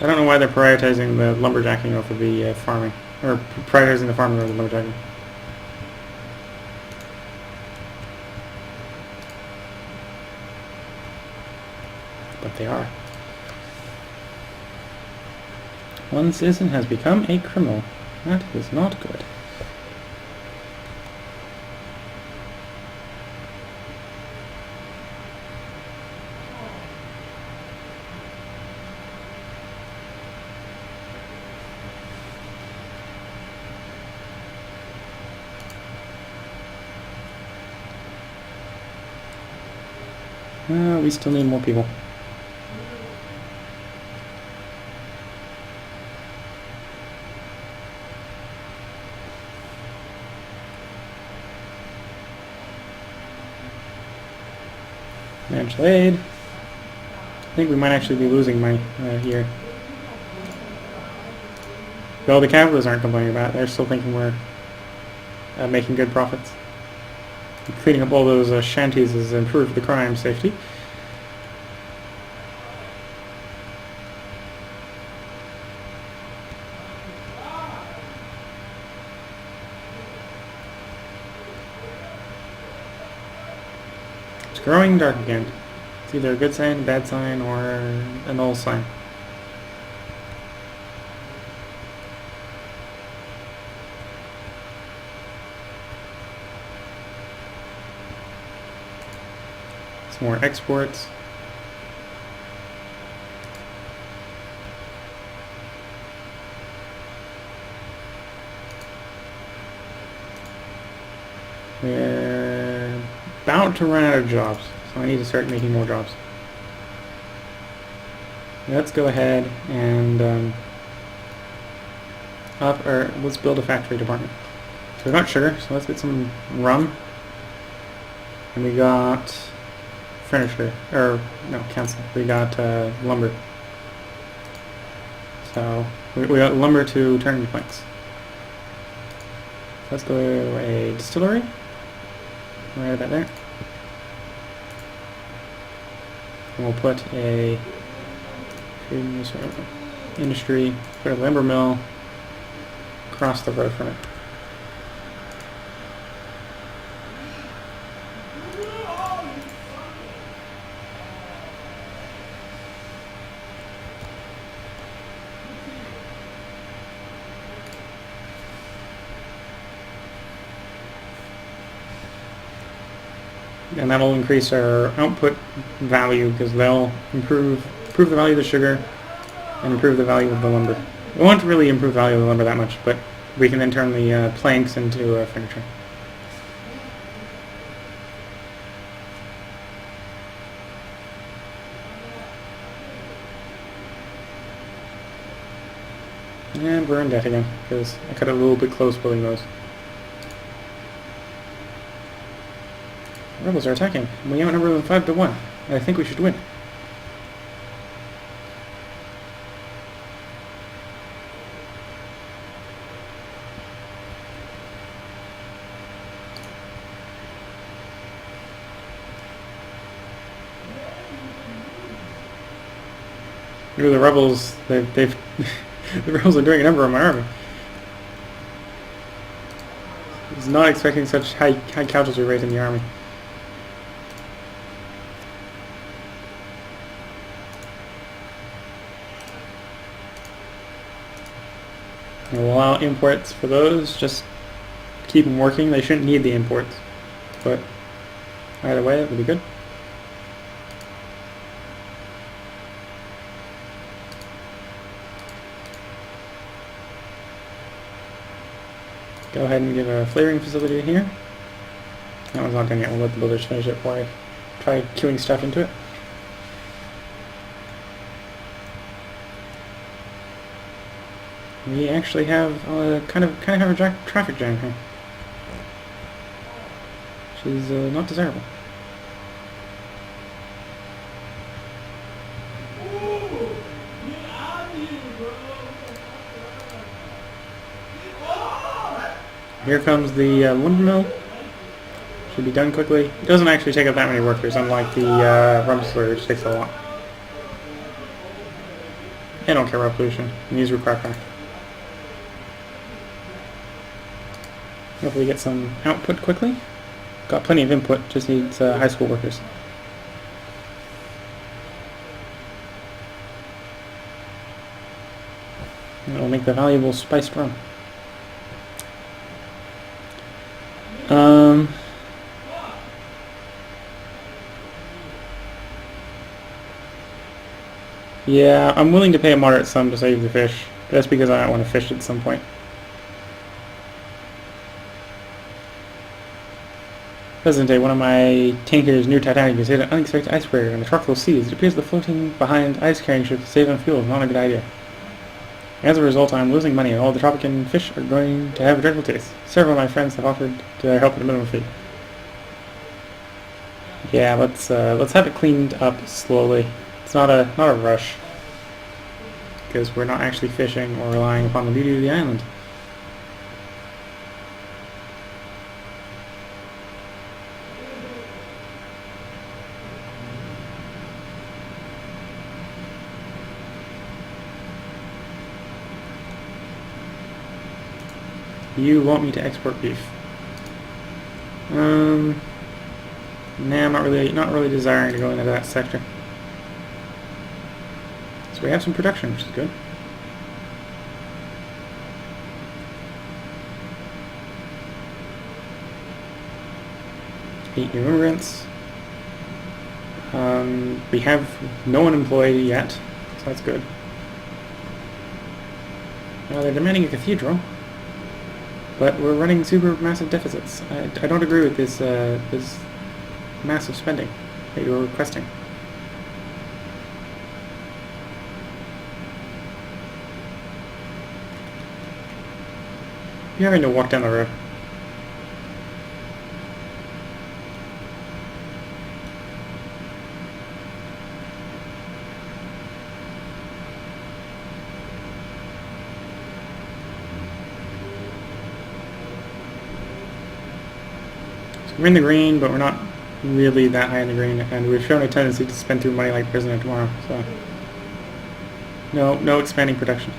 I don't know why they're prioritizing the lumberjacking over the farming, or prioritizing the farming over the lumberjacking. But they are. One citizen has become a criminal. That is not good. We still need more people. Financial aid. I think we might actually be losing money here. Though the capitalists aren't complaining about it. They're still thinking we're making good profits. Cleaning up all those shanties has improved the crime safety. It's growing dark again. It's either a good sign, a bad sign, or a null sign. Some more exports. We're about to run out of jobs, so I need to start making more jobs. Let's go ahead and let's build a factory department. So we got sugar, so let's get some rum. And we got furniture, or no, cancel. We got lumber. So we got lumber to turn into planks. Let's go to a distillery. Right about there. And we'll put a industry, put a lumber mill across the road from it. And that'll increase our output value because they'll improve the value of the sugar and improve the value of the lumber. We won't really improve the value of the lumber that much, but we can then turn the planks into furniture. And we're in debt again because I cut it a little bit close building those. Rebels are attacking. We outnumber them 5-1. I think we should win. Look at the rebels. They've the rebels are doing a number on my army. I was not expecting such high casualty rate in the army. We'll allow imports for those, just keep them working. They shouldn't need the imports, but either way, it would be good. Go ahead and give a flavoring facility here. That one's not done yet. We'll let the builders finish it before I try queuing stuff into it. We actually have kind of have a traffic jam here, which is not desirable. Here comes the lumber mill. Should be done quickly. It doesn't actually take up that many workers, unlike the rum distillery, which takes a lot. I don't care about pollution. And these require crack. Hopefully get some output quickly. Got plenty of input, just needs high school workers. And it'll make the valuable spiced rum. Yeah, I'm willing to pay a moderate sum to save the fish, just because I want to fish at some point. Present day, one of my tankers near Titanic has hit an unexpected icebreaker and the truck will seize. It appears the floating behind ice-carrying ship to save on fuel is not a good idea. As a result, I am losing money and all the Tropican fish are going to have a dreadful taste. Several of my friends have offered to help at a minimum fee. Yeah, let's have it cleaned up slowly. It's not a rush, because we're not actually fishing or relying upon the beauty of the island. You want me to export beef? Nah, I'm not really desiring to go into that sector. So we have some production, which is good. Eight new immigrants. We have no one employed yet, so that's good. They're demanding a cathedral. but we're running super massive deficits. I don't agree with this this massive spending that you're requesting. You're having to walk down the road. So we're in the green, but we're not really that high in the green, and we've shown a tendency to spend through money like prisoner tomorrow, so no expanding production.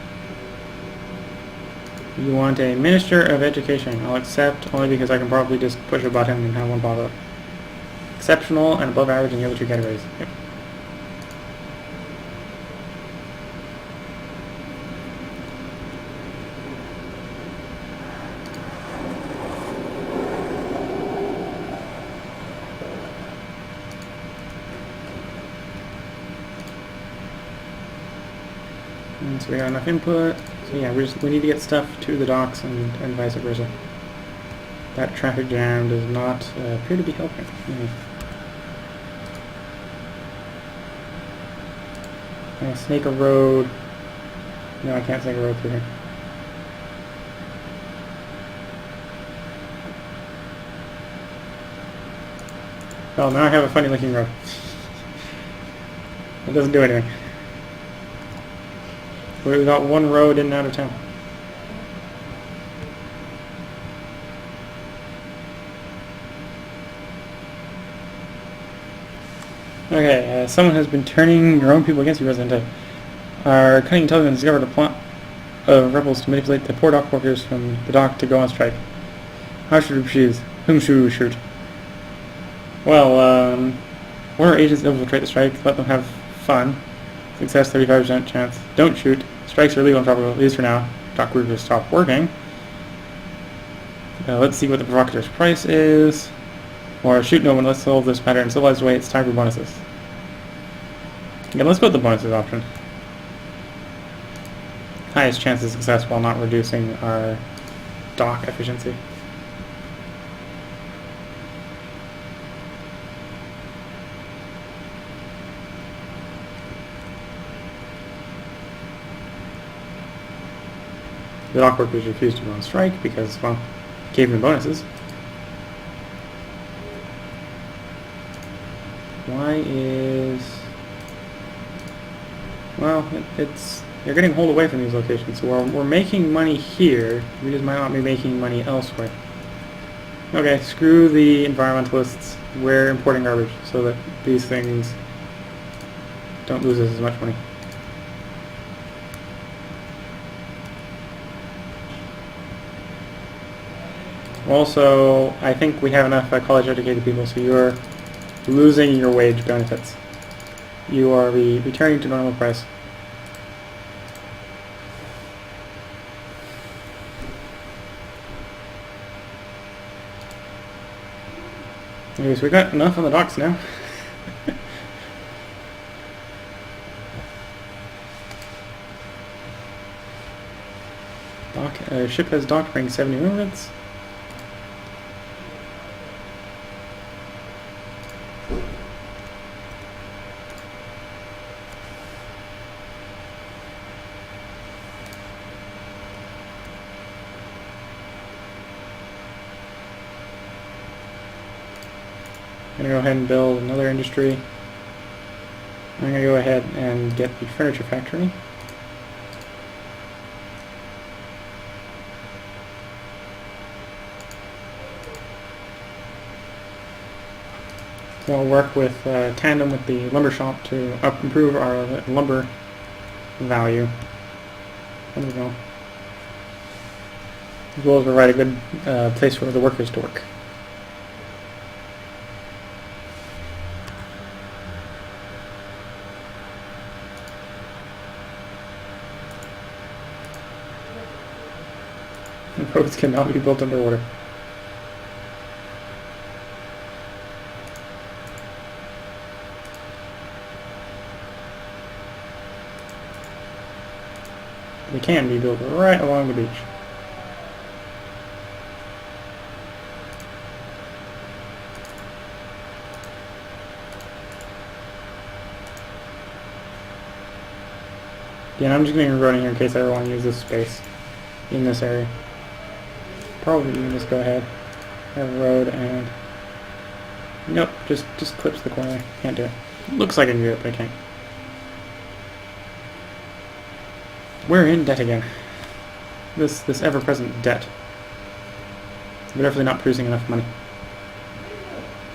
You want a Minister of Education. I'll accept only because I can probably just push a button and have one pop up. Exceptional and above average in the other two categories. Yep. And so we got enough input. So yeah, we need to get stuff to the docks and vice versa. That traffic jam does not appear to be helping. Can I snake a road? No, I can't snake a road through here. Well, now I have a funny looking road. It doesn't do anything. We've got one road in and out of town. Okay, someone has been turning your own people against you, Resident. Our cunning intelligence discovered a plot of rebels to manipulate the poor dock workers from the dock to go on strike. How should we proceed? Whom should we shoot? Well, one of our agents infiltrate the strike, let them have fun. Success 35% chance. Don't shoot. Strikes are illegal and tropical, at least for now. Dock workers stop working. Let's see what the provocateur's price is. Or shoot no one, let's solve this matter in a civilized way, it's time for bonuses. Okay, let's go with the bonuses option. Highest chance of success while not reducing our dock efficiency. The dock workers refused to go on strike because, well, gave them bonuses. Why is... Well, they're getting hauled away from these locations, so we're making money here, we just might not be making money elsewhere. Okay, screw the environmentalists, we're importing garbage so that these things don't lose us as much money. Also, I think we have enough college-educated people, so you're losing your wage benefits. You are returning to normal price. Okay, so we got enough on the docks now. Ship has docked, bringing 70 movements. I'm going to go ahead and build another industry. I'm going to go ahead and get the furniture factory. So I'll work with tandem with the lumber shop to improve our lumber value. There we go. As well as provide a good place for the workers to work. Roads cannot be built underwater. They can be built right along the beach. Yeah, I'm just going to run in here in case I ever want to use this space in this area. Probably you can just go ahead, have a road, and nope, just clips the corner. Can't do it. Looks like I can do it, but I can't. We're in debt again. This ever-present debt. We're definitely not producing enough money.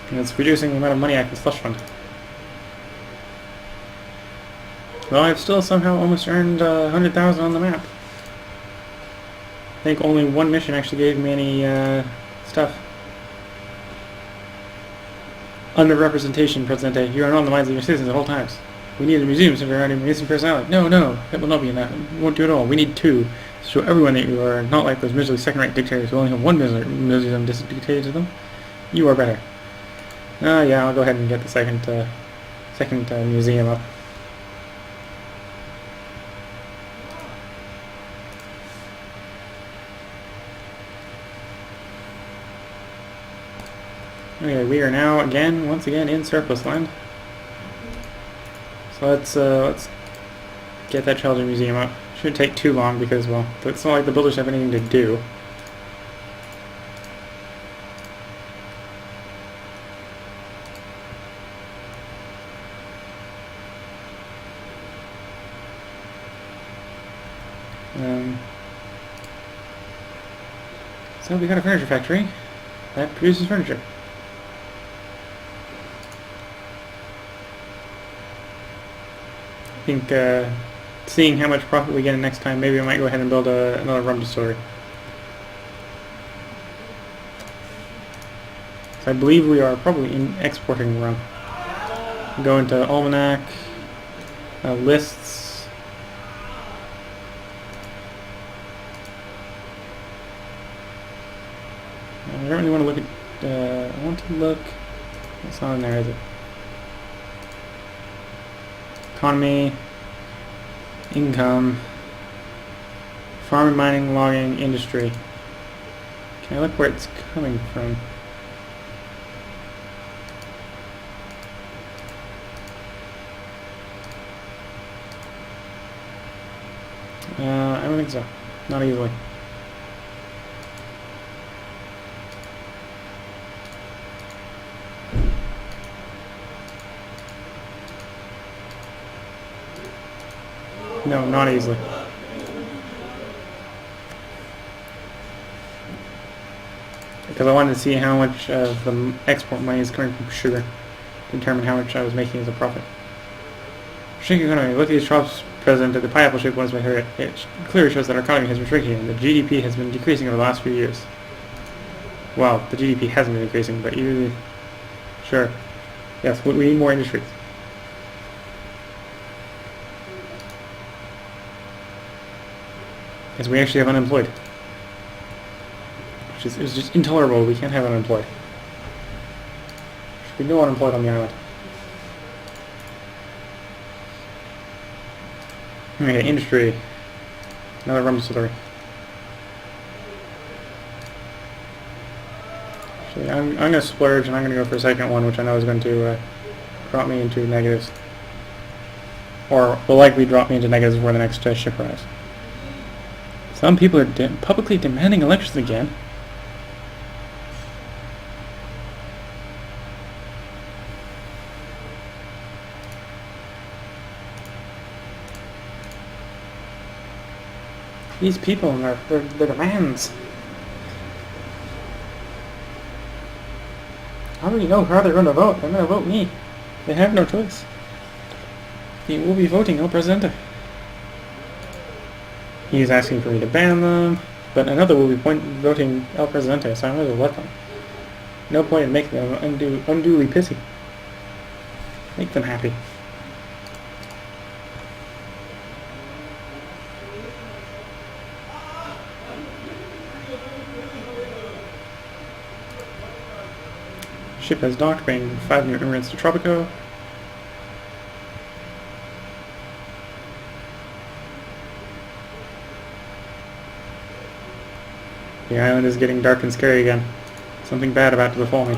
And it's reducing the amount of money I can slush fund. Well, I've still somehow almost earned 100,000 on the map. I think only one mission actually gave me any stuff. Underrepresentation, Presidente. You are not on the minds of your citizens at all times. We need a museum surrounding missing personnel. No, that will not be enough. We won't do it all. We need two. To show everyone that you are not like those miserly second-rate dictators who only have one museum dictated to them. You are better. Yeah, I'll go ahead and get the second museum up. Okay, we are now once again in surplus land. So let's get that Children Museum up. Shouldn't take too long because, well, it's not like the builders have anything to do. So we got a furniture factory that produces furniture. I think seeing how much profit we get in next time, maybe I might go ahead and build another rum distillery. So I believe we are probably exporting rum. Go into Almanac, lists. I don't really want to look at, I want to look, it's not in there, is it? Economy, income, farming, mining, logging, industry. Can I look where it's coming from? I don't think so. Not easily. No, not easily. Because I wanted to see how much of the export money is coming from sugar to determine how much I was making as a profit. Shrinking economy. Look at these crops, President. The pineapple shape ones by her. It clearly shows that our economy has been shrinking and the GDP has been decreasing over the last few years. Well, the GDP hasn't been decreasing, but you... Sure. Yes, we need more industries. Because we actually have unemployed. Which is just intolerable. We can't have unemployed. There should be no unemployed on the island. Okay, industry. Another rum distillery. Actually, I'm going to splurge and I'm going to go for a second one, which I know is going to drop me into negatives. Or will likely drop me into negatives before the next ship arrives. Some people are publicly demanding elections again. These people and their demands. I already know how they're going to vote. They're going to vote me. They have no choice. They will be voting El Presidente. He's asking for me to ban them, but another will be voting El Presidente, so I might as well let them. No point in making them unduly pissy. Make them happy. Ship has docked, bringing 5 new immigrants to Tropico. The island is getting dark and scary again. Something bad about to befall me.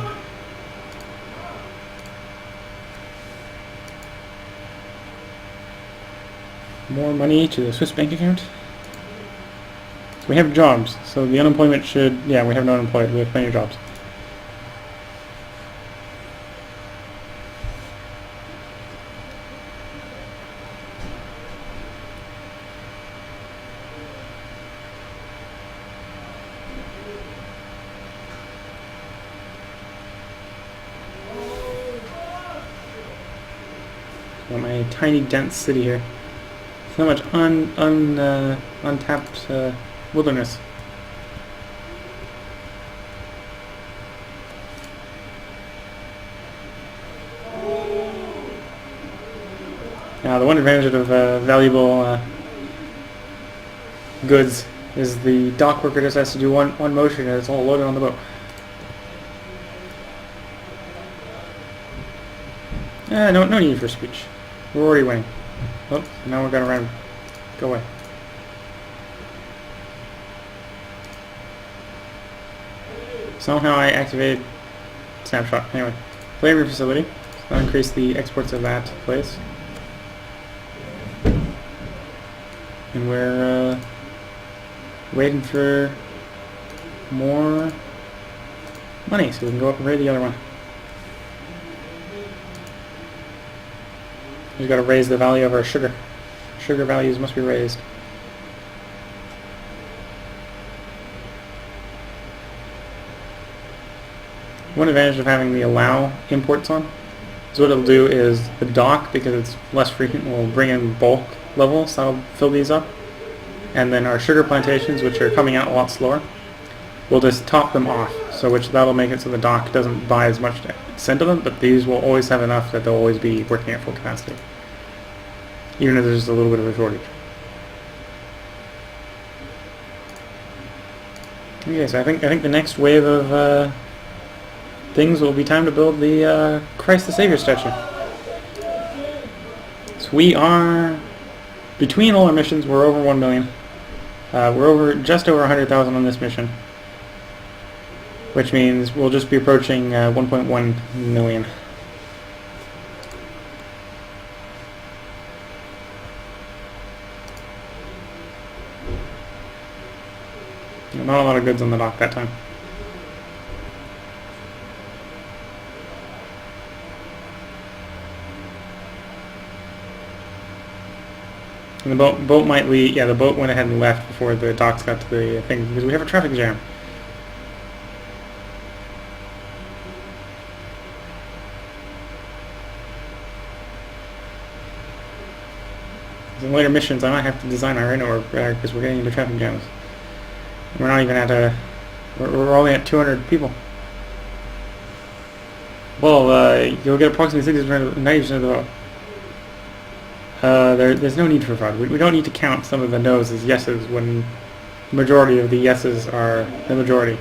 more money to the Swiss bank account. So we have jobs, so the unemployment should, yeah, we have no unemployed, we have plenty of jobs. My tiny dense city here. So much untapped wilderness. Now the one advantage of valuable goods is the dock worker just has to do one motion and it's all loaded on the boat. No need for speech. We're already winning. Oh, now we're gonna run. Go away. Somehow I activated snapshot. Anyway, flavoring facility. So that'll increase the exports of that place. And we're waiting for more money so we can go up and raid the other one. We've got to raise the value of our sugar. Sugar values must be raised. One advantage of having the allow imports on is what it'll do is the dock, because it's less frequent, will bring in bulk levels that'll fill these up. And then our sugar plantations, which are coming out a lot slower, we'll just top them off. So that'll make it so the dock doesn't buy as much sent to them, but these will always have enough that they'll always be working at full capacity, even if there's a little bit of a shortage. Okay, so I think the next wave of things will be time to build the Christ the Savior statue. So we are, between all our missions, we're over 1 million. We're just over 100,000 on this mission, which means we'll just be approaching 1.1 million. Not a lot of goods on the dock that time. And the boat might leave. Yeah, the boat went ahead and left before the docks got to the thing because we have a traffic jam. In later missions, I might have to design our inner because we're getting into traffic jams. We're not even at a. We're only at 200 people. Well, you'll get approximately 90% of the vote. There's no need for fraud. We don't need to count some of the no's as yeses when the majority of the yeses are the majority.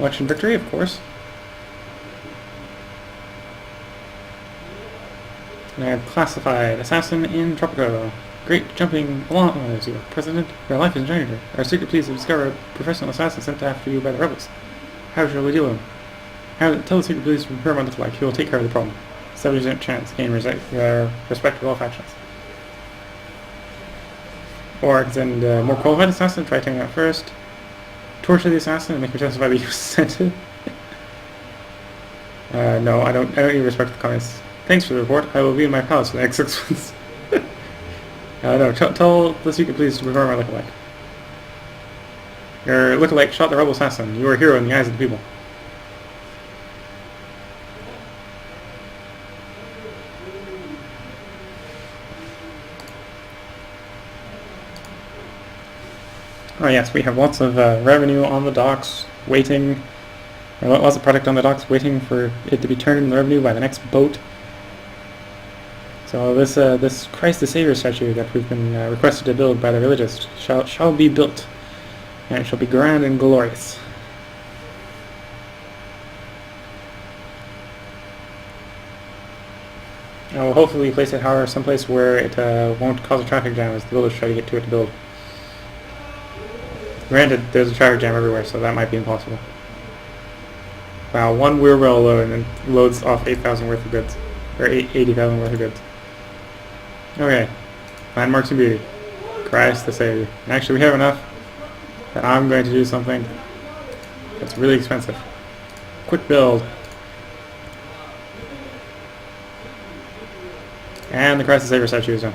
Election victory, of course. And I have classified assassin in Tropico. Great jumping along as your president. Your life is in danger. Our secret police have discovered a professional assassin sent after you by the rebels. How shall we deal with him? Tell the secret police to prepare him to flag. He will take care of the problem. 70% chance gain respect for all factions. Or I can send a more qualified assassin. Try taking out first. Torture the assassin and make him testify that you sent it. No, I don't even respect the comments. Thanks for the report. I will be in my palace for the next 6 months. No, tell the secret police to prepare my lookalike. Your lookalike shot the rebel assassin. You are a hero in the eyes of the people. Oh yes, we have lots of revenue on the docks waiting, or lots of product on the docks waiting for it to be turned into revenue by the next boat. So this Christ the Savior statue that we've been requested to build by the religious shall be built, and it shall be grand and glorious. I will hopefully place it, however, someplace where it won't cause a traffic jam as the builders try to get to it to build. Granted, there's a traffic jam everywhere, so that might be impossible. Wow, one wheelbarrow load and it loads off 8,000 worth of goods. Or 80,000 worth of goods. Okay. Landmarks and beauty. Christ the Savior. And actually we have enough that I'm going to do something that's really expensive. Quick build. And the Christ the Savior statue is done.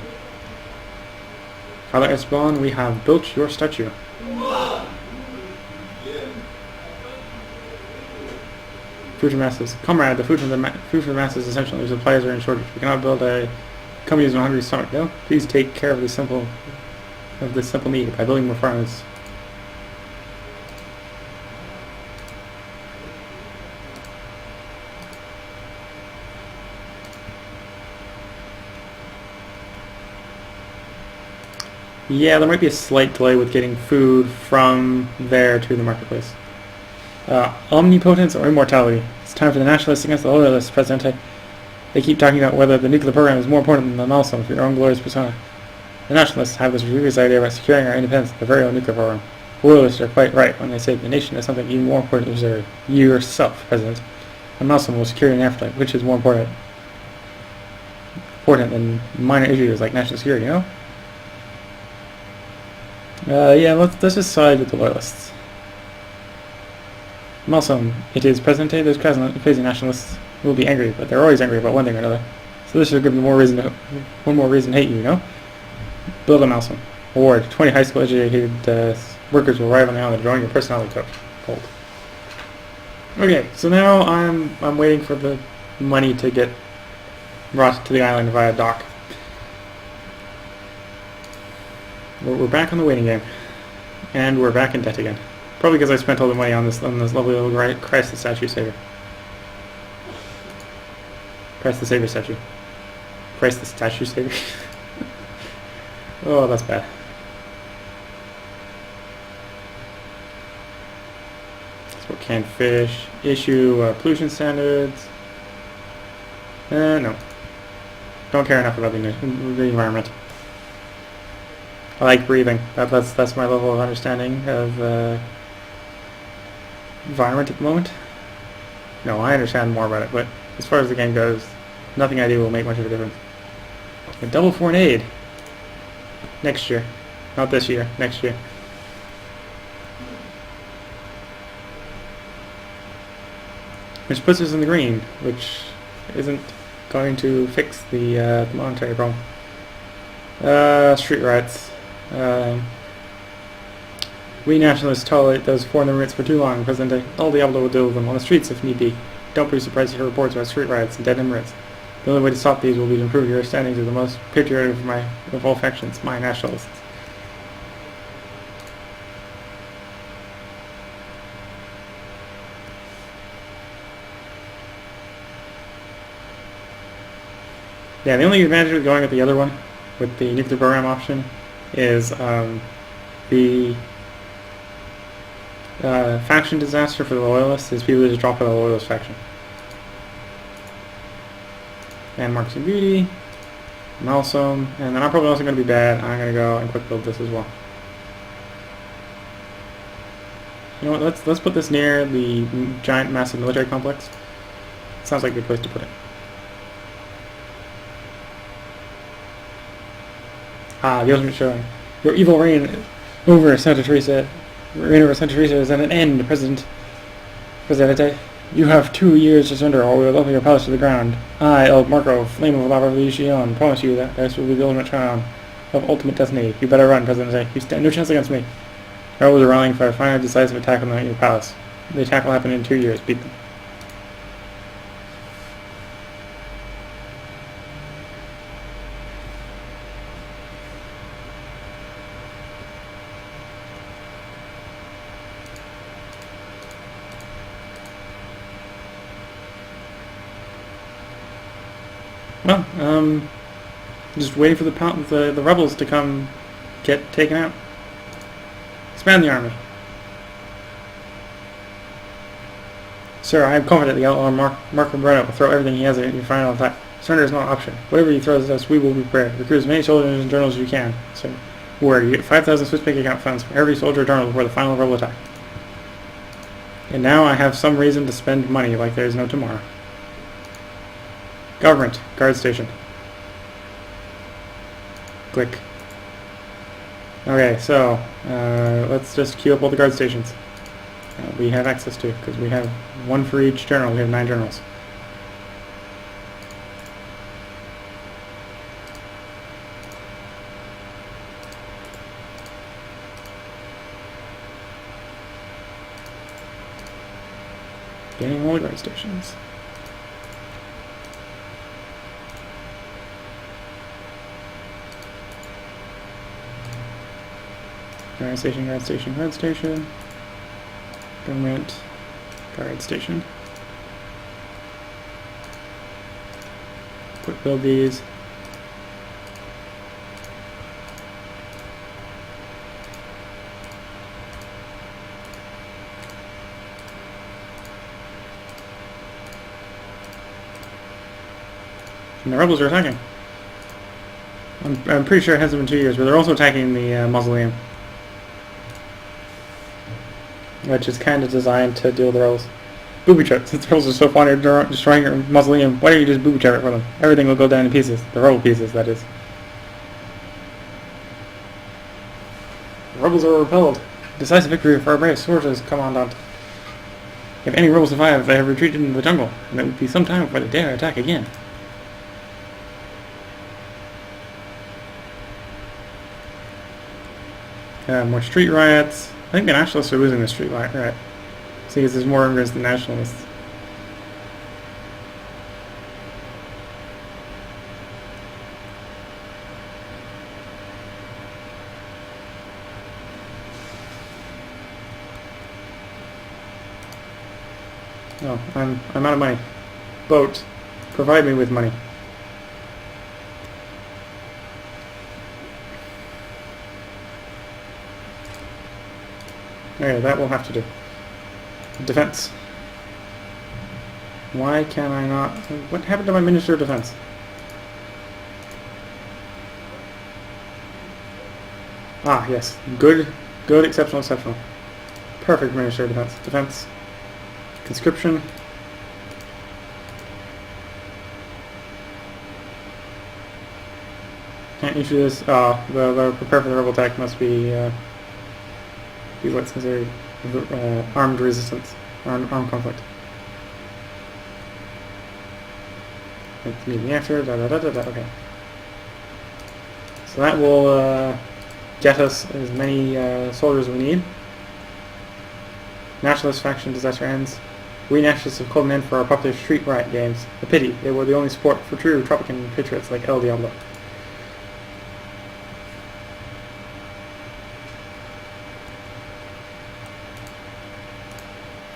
Father Esteban, we have built your statue. Food for masses. Comrade, the food for the masses essentially supplies are in shortage. We cannot build a company with a hungry stomach. No, please take care of this simple need by building more farms. Yeah, there might be a slight delay with getting food from there to the marketplace. Omnipotence or immortality. It's time for the nationalists against the loyalists, Presidente. They keep talking about whether the nuclear program is more important than the milestone for your own glorious persona. The nationalists have this ridiculous idea about securing our independence with the very own nuclear program. The loyalists are quite right when they say the nation is something even more important than yourself, President. A milestone will secure an afterlife, which is more important than minor issues like national security, you know? Yeah, let's just side with the loyalists. Also, it is Presidente. Those crazy nationalists will be angry, but they're always angry about one thing or another. So this should give them one more reason to hate you, you know? Build a Malsum. Award. 20 high school educated workers will arrive on the island drawing your personality code. Gold. Okay, so now I'm waiting for the money to get brought to the island via dock. We're back on the waiting game. And we're back in debt again. Probably because I spent all the money on this lovely little Christ the Statue Savior. Christ the Savior statue. Christ the Statue Savior. Oh, that's bad. Export canned fish. Issue pollution standards. No. Don't care enough about the environment. I like breathing. That's my level of understanding of environment at the moment. No, I understand more about it, but as far as the game goes, nothing I do will make much of a difference. A double foreign aid next year, not this year. Next year. Which puts us in the green, which isn't going to fix the monetary problem. Street riots. We nationalists tolerate those foreign immigrants for too long, Presidente. El Diablo will deal with them on the streets if need be. Don't be surprised to hear reports about street riots and dead immigrants. The only way to stop these will be to improve your standings of the most patriotic of all factions, my nationalists. Yeah, the only advantage with going with the other one, with the nuclear program option, is the faction disaster for the loyalists is people just drop out of the loyalist faction. Landmarks and beauty, Malsum, and then I'm probably also going to be bad. I'm going to go and quick build this as well. You know what? Let's put this near the giant, massive military complex. Sounds like a good place to put it. The ultimate showing. Your evil reign over Santa Teresa is at an end, Presidente. You have 2 years to surrender, or we will level your palace to the ground. I, El Marco, Flame of La Revolucion, promise you that this will be the ultimate triumph of ultimate destiny. You better run, Presidente. You stand no chance against me. Rebels are rallying for a final decisive attack on your palace. The attack will happen in 2 years. Beat them. Well, just waiting for the rebels to come get taken out. Expand the army. Sir, I am confident the outlaw Marco Moreno will throw everything he has at your final attack. Surrender is not an option. Whatever he throws at us, we will be prepared. Recruit as many soldiers and journals as you can. So, word, you get 5,000 Swiss bank account funds for every soldier or journal before the final rebel attack. And now I have some reason to spend money like there's no tomorrow. Government, guard station. Click. Okay, so let's just queue up all the guard stations we have access to, because we have one for each general. We have 9 generals. Getting all the guard stations. Guard station, guard station, guard station. Government, guard station. Quick build these. And the rebels are attacking. I'm pretty sure it hasn't been 2 years, but they're also attacking the mausoleum, which is kind of designed to deal with the rebels. Booby trap. Since the rebels are so fond of destroying your mausoleum, why don't you just booby trap it for them? Everything will go down in pieces. The rebel pieces, that is. The rebels are repelled. Decisive victory for our brave soldiers, Commandant. If any rebels survive, they have retreated into the jungle, and it would be some time before they dare attack again. More street riots. I think the nationalists are losing the street riot. See, because there's more immigrants than nationalists. Oh, I'm out of money. Boat, provide me with money. Okay, that will have to do. Defense. Why can I not... What happened to my Minister of Defense? Ah, yes. Good, good, exceptional, exceptional. Perfect Minister of Defense. Defense. Conscription. Can't issue this. The prepare for the rebel attack must be what's considered armed resistance, armed conflict. It's meeting after, okay. So that will get us as many soldiers as we need. Nationalist faction disaster ends. We nationalists have called an end for our popular street riot games. A pity, they were the only sport for true Tropican patriots like El Diablo.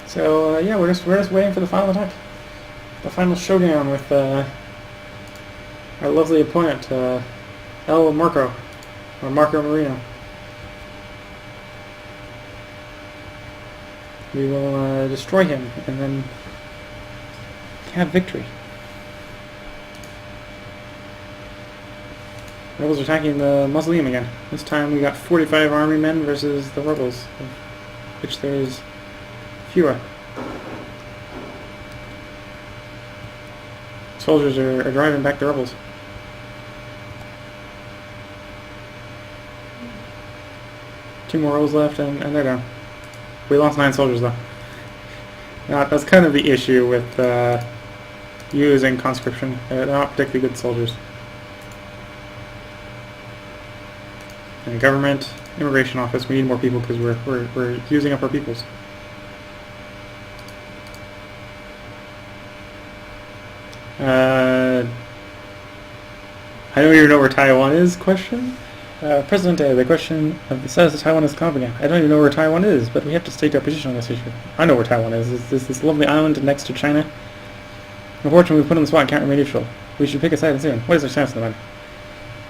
So yeah, we're just waiting for the final attack, the final showdown with our lovely opponent, El Marco, or Marco Marino. We will destroy him and then have victory. Rebels are attacking the mausoleum again. This time we got 45 army men versus the rebels, of which there is fewer. Soldiers are driving back the rebels. Two more rebels left and they're down. We lost 9 soldiers though. That's kind of the issue with using conscription. They're not particularly good soldiers. And government, immigration office, we need more people because we're using up our peoples. I don't even know where Taiwan is, question? President, the question of the status of Taiwan is come up again. I don't even know where Taiwan is, but we have to state our position on this issue. I know where Taiwan is. It's this lovely island next to China. Unfortunately, we put on the spot and can't remain neutral. We should pick a side soon. What is our stance on the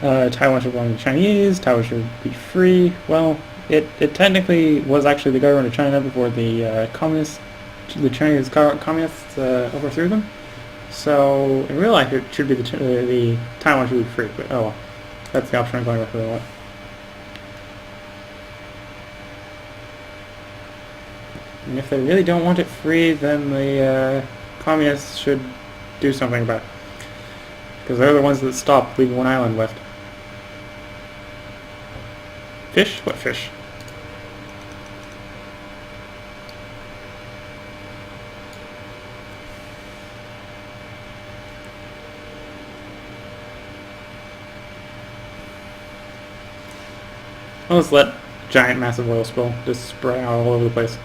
matter? Taiwan should belong to the Chinese. Taiwan should be free. Well, it technically was actually the government of China before the the Chinese communists overthrew them. So in real life, it should be the Taiwan should be free. But oh well, that's the option I'm going with for the moment. And if they really don't want it free, then the communists should do something about it. Because they're the ones that stopped, leaving one island left. Fish? What fish? I'll just let giant massive oil spill just spray out all over the place.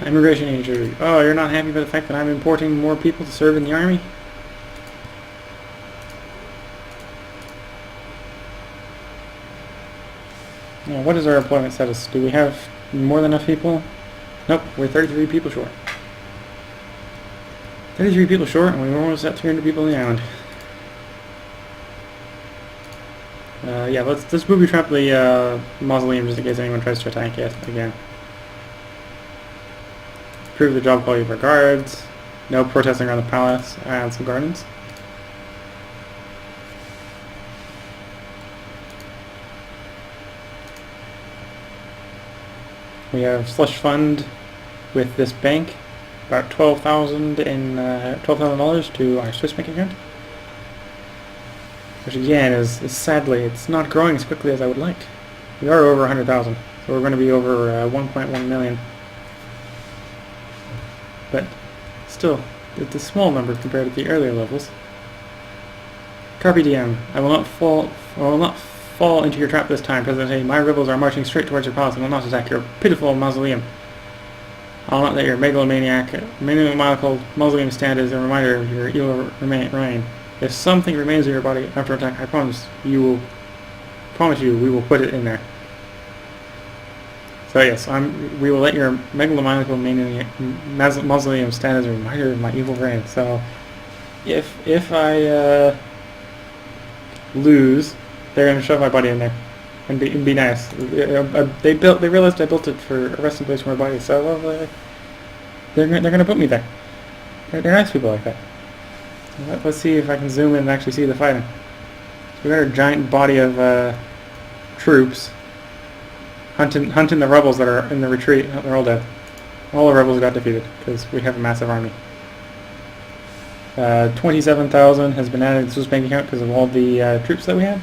Immigration agency. Oh, you're not happy about the fact that I'm importing more people to serve in the army? Yeah, what is our employment status? Do we have more than enough people? Nope, we're 33 people short. 33 people short, and we're almost at 300 people on the island. Yeah, let's booby trap the mausoleum just in case anyone tries to attack it again. Improve the job quality of our guards. No protesting around the palace. And some gardens. We have slush fund with this bank, about $12,000 to our Swiss bank account, which again is sadly it's not growing as quickly as I would like. We are over 100,000, so we're going to be over 1.1 million. But still, it's a small number compared to the earlier levels. Carpe diem. I will not fall into your trap this time, President. My rebels are marching straight towards your palace and will not attack your pitiful mausoleum. I'll not let your megalomaniacal mausoleum stand as a reminder of your evil reign. If something remains in your body after attack, I promise you, we will put it in there. So yes, we will let your megalomaniacal mausoleum stand as a reminder of my evil reign. So, if I lose, they're gonna shove my body in there, and be nice. They realized I built it for a resting place for my body. So well, they're gonna put me there. They're nice people like that. So let's see if I can zoom in and actually see the fighting. So we got our giant body of troops. Hunting the rebels that are in the retreat. They're all dead. All the rebels got defeated because we have a massive army. 27,000 has been added to the Swiss bank account because of all the troops that we had.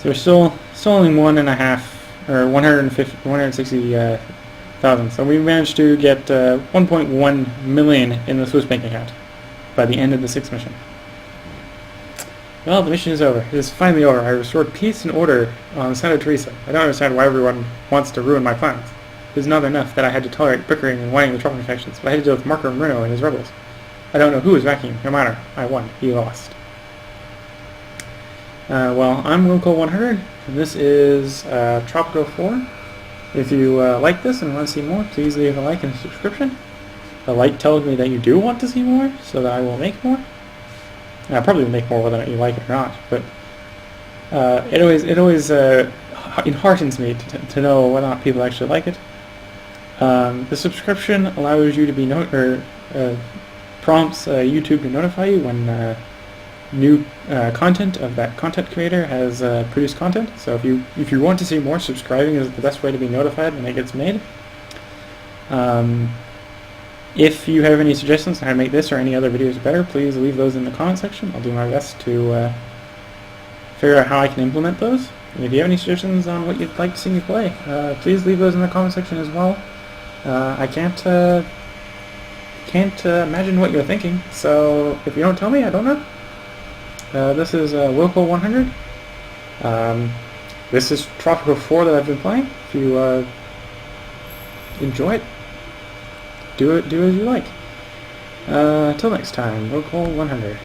So we're still only 160,000. So we managed to get 1.1 million in the Swiss bank account by the end of the 6th mission. Well, the mission is over. It is finally over. I restored peace and order on Santa Teresa. I don't understand why everyone wants to ruin my plans. It is not enough that I had to tolerate bickering and whining the tropical factions, but I had to deal with Marco Bruno and his rebels. I don't know who is backing him. No matter. I won. He lost. Well, I'm Wilco100, and this is Tropico 4. If you like this and want to see more, please leave a like and a subscription. A like tells me that you do want to see more, so that I will make more. I'll probably make more whether you like it or not, but it always enheartens me to know whether or not people actually like it. The subscription allows you to be prompts YouTube to notify you when new content of that content creator has produced content. So if you want to see more, subscribing is the best way to be notified when it gets made. If you have any suggestions on how to make this or any other videos better, please leave those in the comment section. I'll do my best to figure out how I can implement those. And if you have any suggestions on what you'd like to see me play, please leave those in the comment section as well. I can't imagine what you're thinking, so if you don't tell me, I don't know. This is Wilco100. This is Tropico 4 that I've been playing. If you enjoy it, do as you like. Till next time, Wilco100.